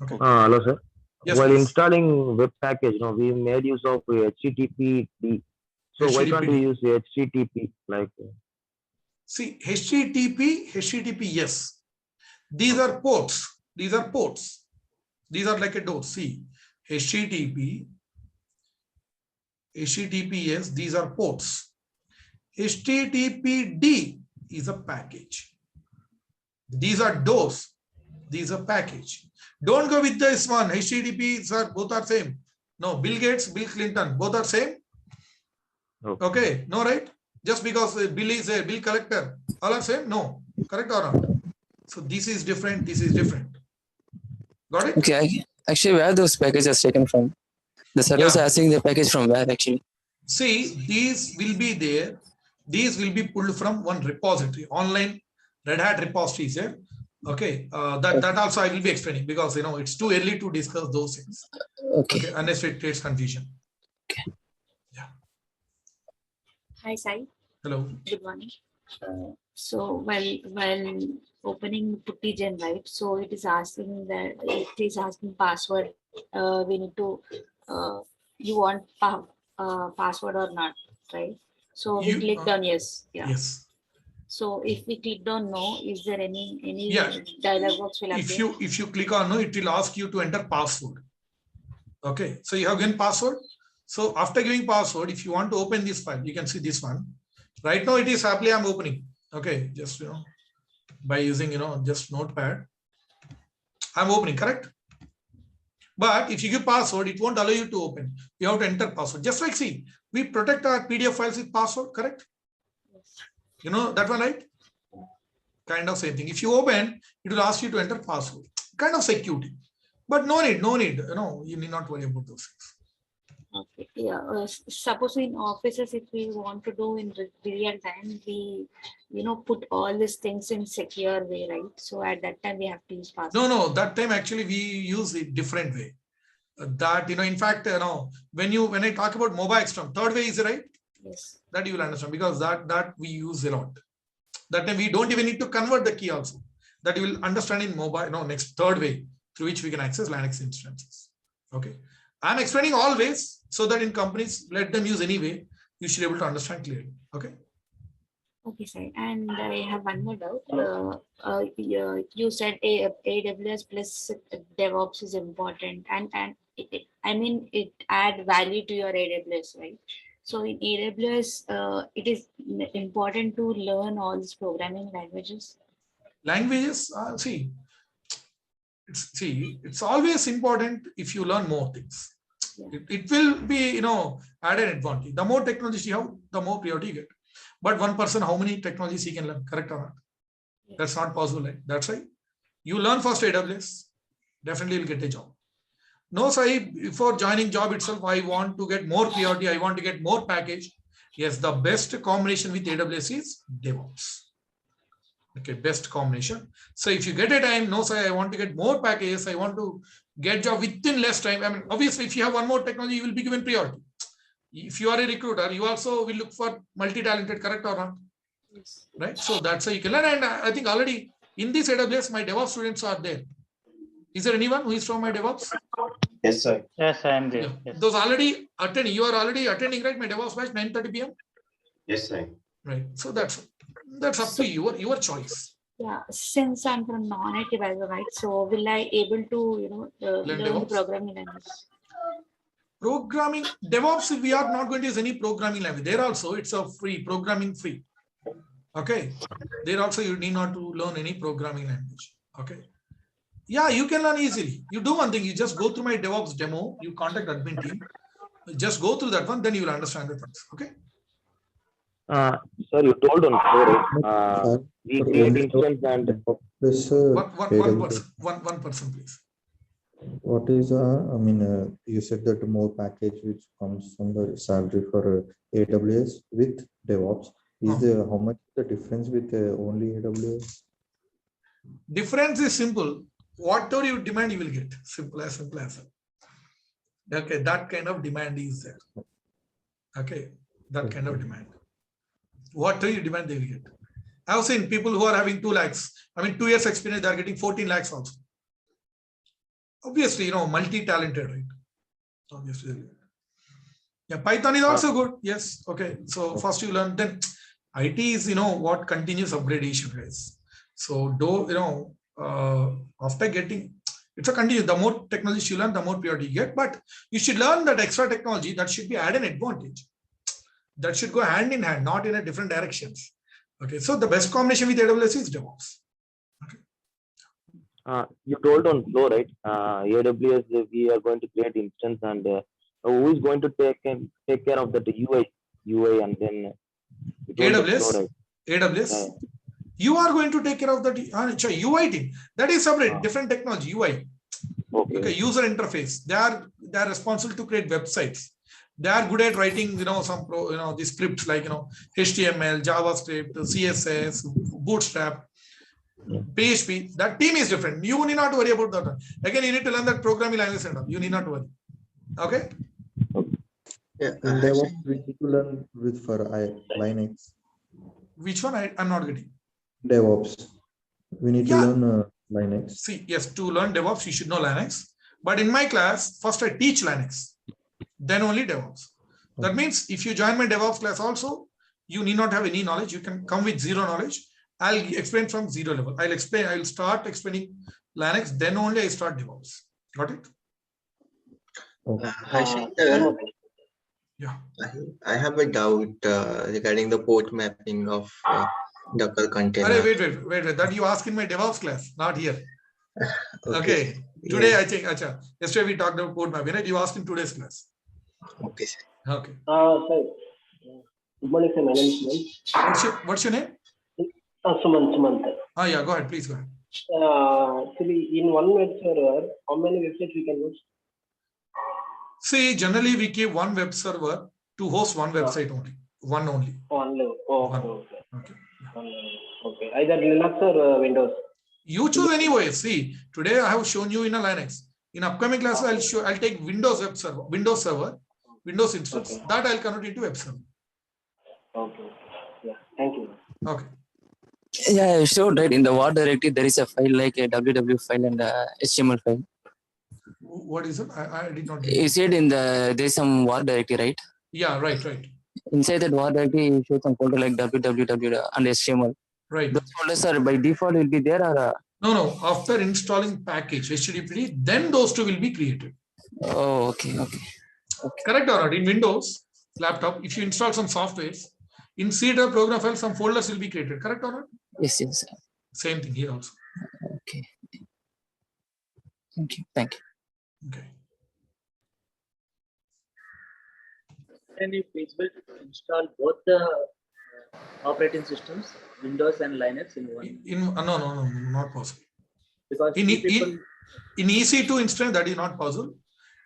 Okay. Hello, sir. Yes, While please. installing web package, we made use of HTTPD. So why can't we use HTTP like? See, HTTP, yes. These are ports. These are like a door. See, HTTPS, these are ports. HTTPD is a package. These are doors. These are package. Don't go with this one. HTTP, sir, both are same. No, Bill Gates, Bill Clinton, both are same. Okay, no, right? Just because Bill is a bill collector, all are same? No, correct or not? So this is different. This is different. Got it? Okay, actually, where those packages taken from? The servers are asking the package from where actually? See, these will be there. These will be pulled from one repository, online Red Hat repository is there. Okay, that also I will be explaining, because it's too early to discuss those things. Okay. Unless it creates confusion. Okay. Yeah. Hi, Sai. Hello. Good morning. So while opening PuttyGen, right? So it is asking password. We need to you want password or not, right? So we clicked on yes. Yeah. Yes. So if we clicked on no, is there any dialog box will appear? If you click on no, it will ask you to enter password. Okay. So you have given password. So after giving password, if you want to open this file, you can see this one. Right now it is happily I'm opening. Okay, just by using just notepad, I'm opening, correct? But if you give password, it won't allow you to open. You have to enter password. Just like, see, we protect our PDF files with password, correct? You know that one, right? Kind of same thing. If you open, it will ask you to enter password. Kind of security. But no need. You need not worry about those things. Okay. Yeah. Suppose in offices, if we want to do in real time, we put all these things in secure way, right? So at that time we have to use password. No. That time actually we use it different way. That in fact, when I talk about mobile extreme, third way is right. Yes. That you will understand, because that we use a lot. That time we don't even need to convert the key also. That you will understand in mobile. No, next third way through which we can access Linux instances. Okay. I'm explaining all ways so that in companies, let them use any way. You should be able to understand clearly. Okay. Okay, sir. And I have one more doubt. You said AWS plus DevOps is important, and I mean it add value to your AWS, right? So in AWS, it is important to learn all these programming languages. Languages, it's always important if you learn more things. Yeah. It will be, added advantage. The more technology you have, the more priority you get. But one person, how many technologies he can learn, correct or not? Yes. That's not possible. Right? That's why you learn first AWS, definitely you'll get a job. No, Sai, before joining job itself, I want to get more priority. I want to get more package. Yes, the best combination with AWS is DevOps. Okay, best combination. So if you get a time, no, Sai, I want to get more packages. I want to get job within less time. I mean, obviously, if you have one more technology, you will be given priority. If you are a recruiter, you also will look for multi-talented, correct or not? Yes. Right? So that's how you can learn. And I think already in this AWS, my DevOps students are there. Is there anyone who is from my DevOps? Yes, sir. Yes, I am there. Yeah. Yes. Those already attending. You are already attending, right? My DevOps batch 9:30 p.m. Yes, sir. Right. So that's up to your choice. Yeah, since I'm from non-IT background, right? So will I able to learn the DevOps? programming language? Programming DevOps, we are not going to use any programming language. There also it's a free programming free. Okay. There also you need not to learn any programming language. Okay. Yeah, you can learn easily. You do one thing, you just go through my DevOps demo, you contact admin team, just go through that one, then you will understand the things. Okay. Sir, you told on flow, right? We create instance and One person, please. What is you said that more package which comes from the salary for AWS with DevOps. Is there how much the difference with only AWS? Difference is simple. Whatever you demand, you will get. Simple as that. Okay, that kind of demand is there. Okay, that kind of demand. Whatever you demand, they will get. I have seen people who are having 2 lakhs. I mean, 2 years experience, they are getting 14 lakhs also. Obviously, multi-talented, right? Obviously. Yeah, Python is also good. Yes. Okay. So first you learn, then IT is, what continuous upgradation is. So after getting, it's a continuous, the more technology you learn, the more priority you get, but you should learn that extra technology that should be added an advantage. That should go hand in hand, not in a different directions. Okay. So the best combination with AWS is DevOps. You told on flow, right? AWS, we are going to create instance, and who is going to take care of that UI, and then AWS. Flow, right? AWS. You are going to take care of that UI team. That is separate, different technology. UI. Okay. User interface. They are responsible to create websites. They are good at writing, the scripts like HTML, JavaScript, CSS, Bootstrap, PHP. That team is different. You need not worry about that. Again, you need to learn that programming language and all. You need not worry. Okay. Yeah. And DevOps we need to learn with for Linux. Which one? I'm not getting. DevOps. We need to learn Linux. See, yes, to learn DevOps, you should know Linux. But in my class, first I teach Linux, then only DevOps. That means if you join my DevOps class also, you need not have any knowledge. You can come with zero knowledge. I'll explain from zero level. I'll start explaining Linux, then only I start DevOps. Got it? Yeah. I have a doubt regarding the port mapping of Docker container. Wait. That you ask in my DevOps class, not here. Okay. Today, I think, yesterday we talked about port mapping, right? You asked in today's class. Okay, sir. Okay. Sir. Good morning, sir. My name is Suman. What's your name? Suman. Yeah, go ahead. Please go ahead. Actually, in one web server, how many websites we can use? See, generally we keep one web server to host one website only. One only. Okay. Either Linux or Windows. You choose any OS. See, today I have shown you in a Linux. In upcoming classes, I'll take Windows web server, Windows server, Windows instance. That I'll convert into web server. Okay. Yeah. Thank you. Okay. Yeah, I showed right in the WAR directory there is a file like a www file and a HTML file. What is it? I did not get You it. said in the there's some WAR directory, right? Yeah, right. Inside that WAR directory, you show some folder like www and HTML. Right. Those folders are by default will be there or? No. After installing package HTTP, then those two will be created. Oh, okay. Correct or not? In Windows laptop, if you install some softwares, in C drive program file, some folders will be created. Correct or not? Yes. Same thing here also. Okay. Thank you. Okay. Can it be feasible to install both the operating systems, Windows and Linux in one? No, not possible. Because in EC2 instance, that is not possible.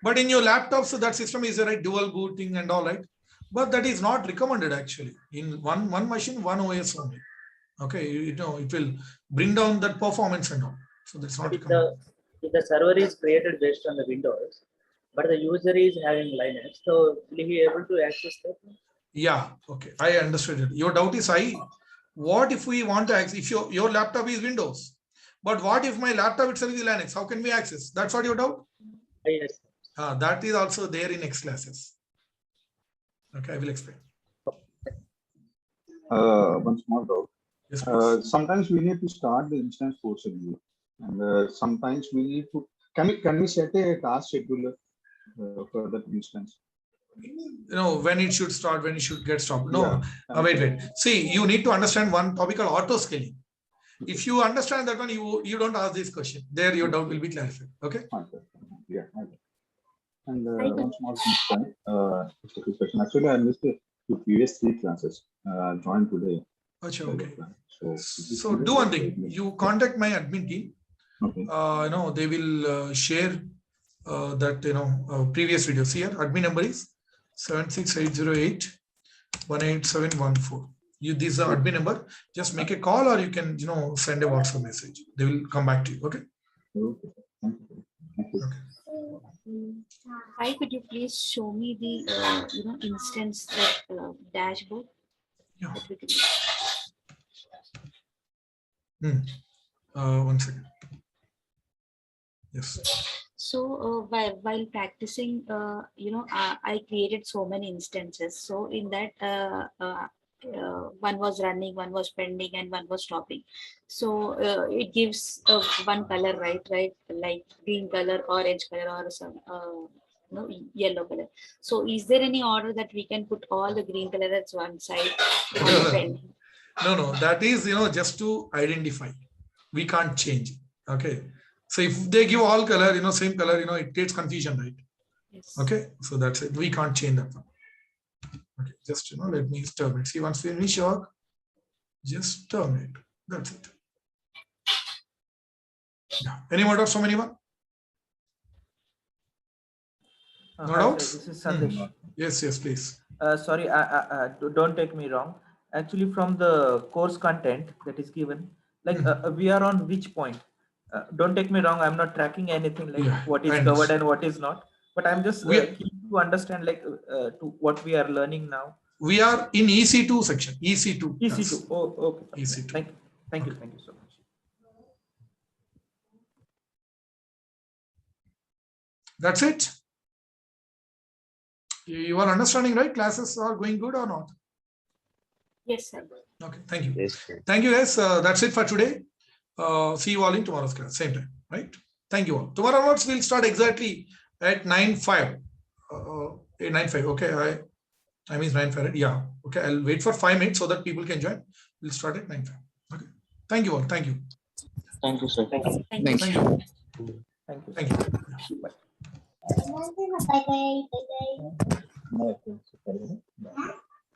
But in your laptop, so that system is right, dual booting and all right. But that is not recommended actually. In one machine, one OS only. Okay, it will bring down that performance and all. So that's not recommended. If the server is created based on the Windows, but the user is having Linux, so will he be able to access that? Yeah, okay, I understood it. Your doubt is what if we want to access, if your laptop is Windows, but what if my laptop itself is Linux? How can we access? That's what your doubt? Yes. That is also there in X classes. Okay, I will explain. One small doubt. Yes, sometimes we need to start the instance forcibly, and sometimes we need to. Can we set a task scheduler for that instance? When it should start, when it should get stopped. No, yeah. Wait. See, you need to understand one topic called auto scaling. If you understand that one, you don't ask this question. There, your doubt will be clarified. Okay. Yeah. Okay. And one small question. Actually, I missed the previous 3 classes. Joined today. Okay. So do one thing. You contact my admin team. Okay. They will share that previous videos. Here, admin number is 76808 18714. This is the admin number. Just make a call, or you can send a WhatsApp message. They will come back to you. Okay. Okay. Hi, could you please show me the instance dashboard? Yeah. 1 second. Yes. So while practicing, I created so many instances. So in that, one was running, one was pending, and one was stopping. So it gives one color, right? Like green color, orange color, or some yellow color. So is there any order that we can put all the green color at one side? No. That is just to identify. We can't change. Okay. So if they give all color, same color, it creates confusion, right? Yes. Okay. So that's it. We can't change that one. Okay. Just let me terminate. See, once we finish work, just terminate. That's it. Yeah. Any more doubts from anyone? No doubts? This is Sandesh. Yes, please. Sorry, don't take me wrong. Actually, from the course content that is given, like we are on which point? Don't take me wrong. I'm not tracking anything like what is covered and what is not. But I'm just keen to understand to what we are learning now. We are in EC2 section. EC2. EC2. Yes. Oh, okay. EC2. Thank you so much. That's it. You are understanding, right? Classes are going good or not? Yes, sir. Okay, thank you. Yes. Thank you, guys. That's it for today. See you all in tomorrow's class, same time, right? Thank you all. Tomorrow onwards, we'll start exactly at 9:05. 9:05. Okay, time is 9:05. Yeah. Okay, I'll wait for 5 minutes so that people can join. We'll start at 9:05. Okay. Thank you all. Thank you. Thank you, sir. Thank you. Thank you. Thank you. Bye. Bye.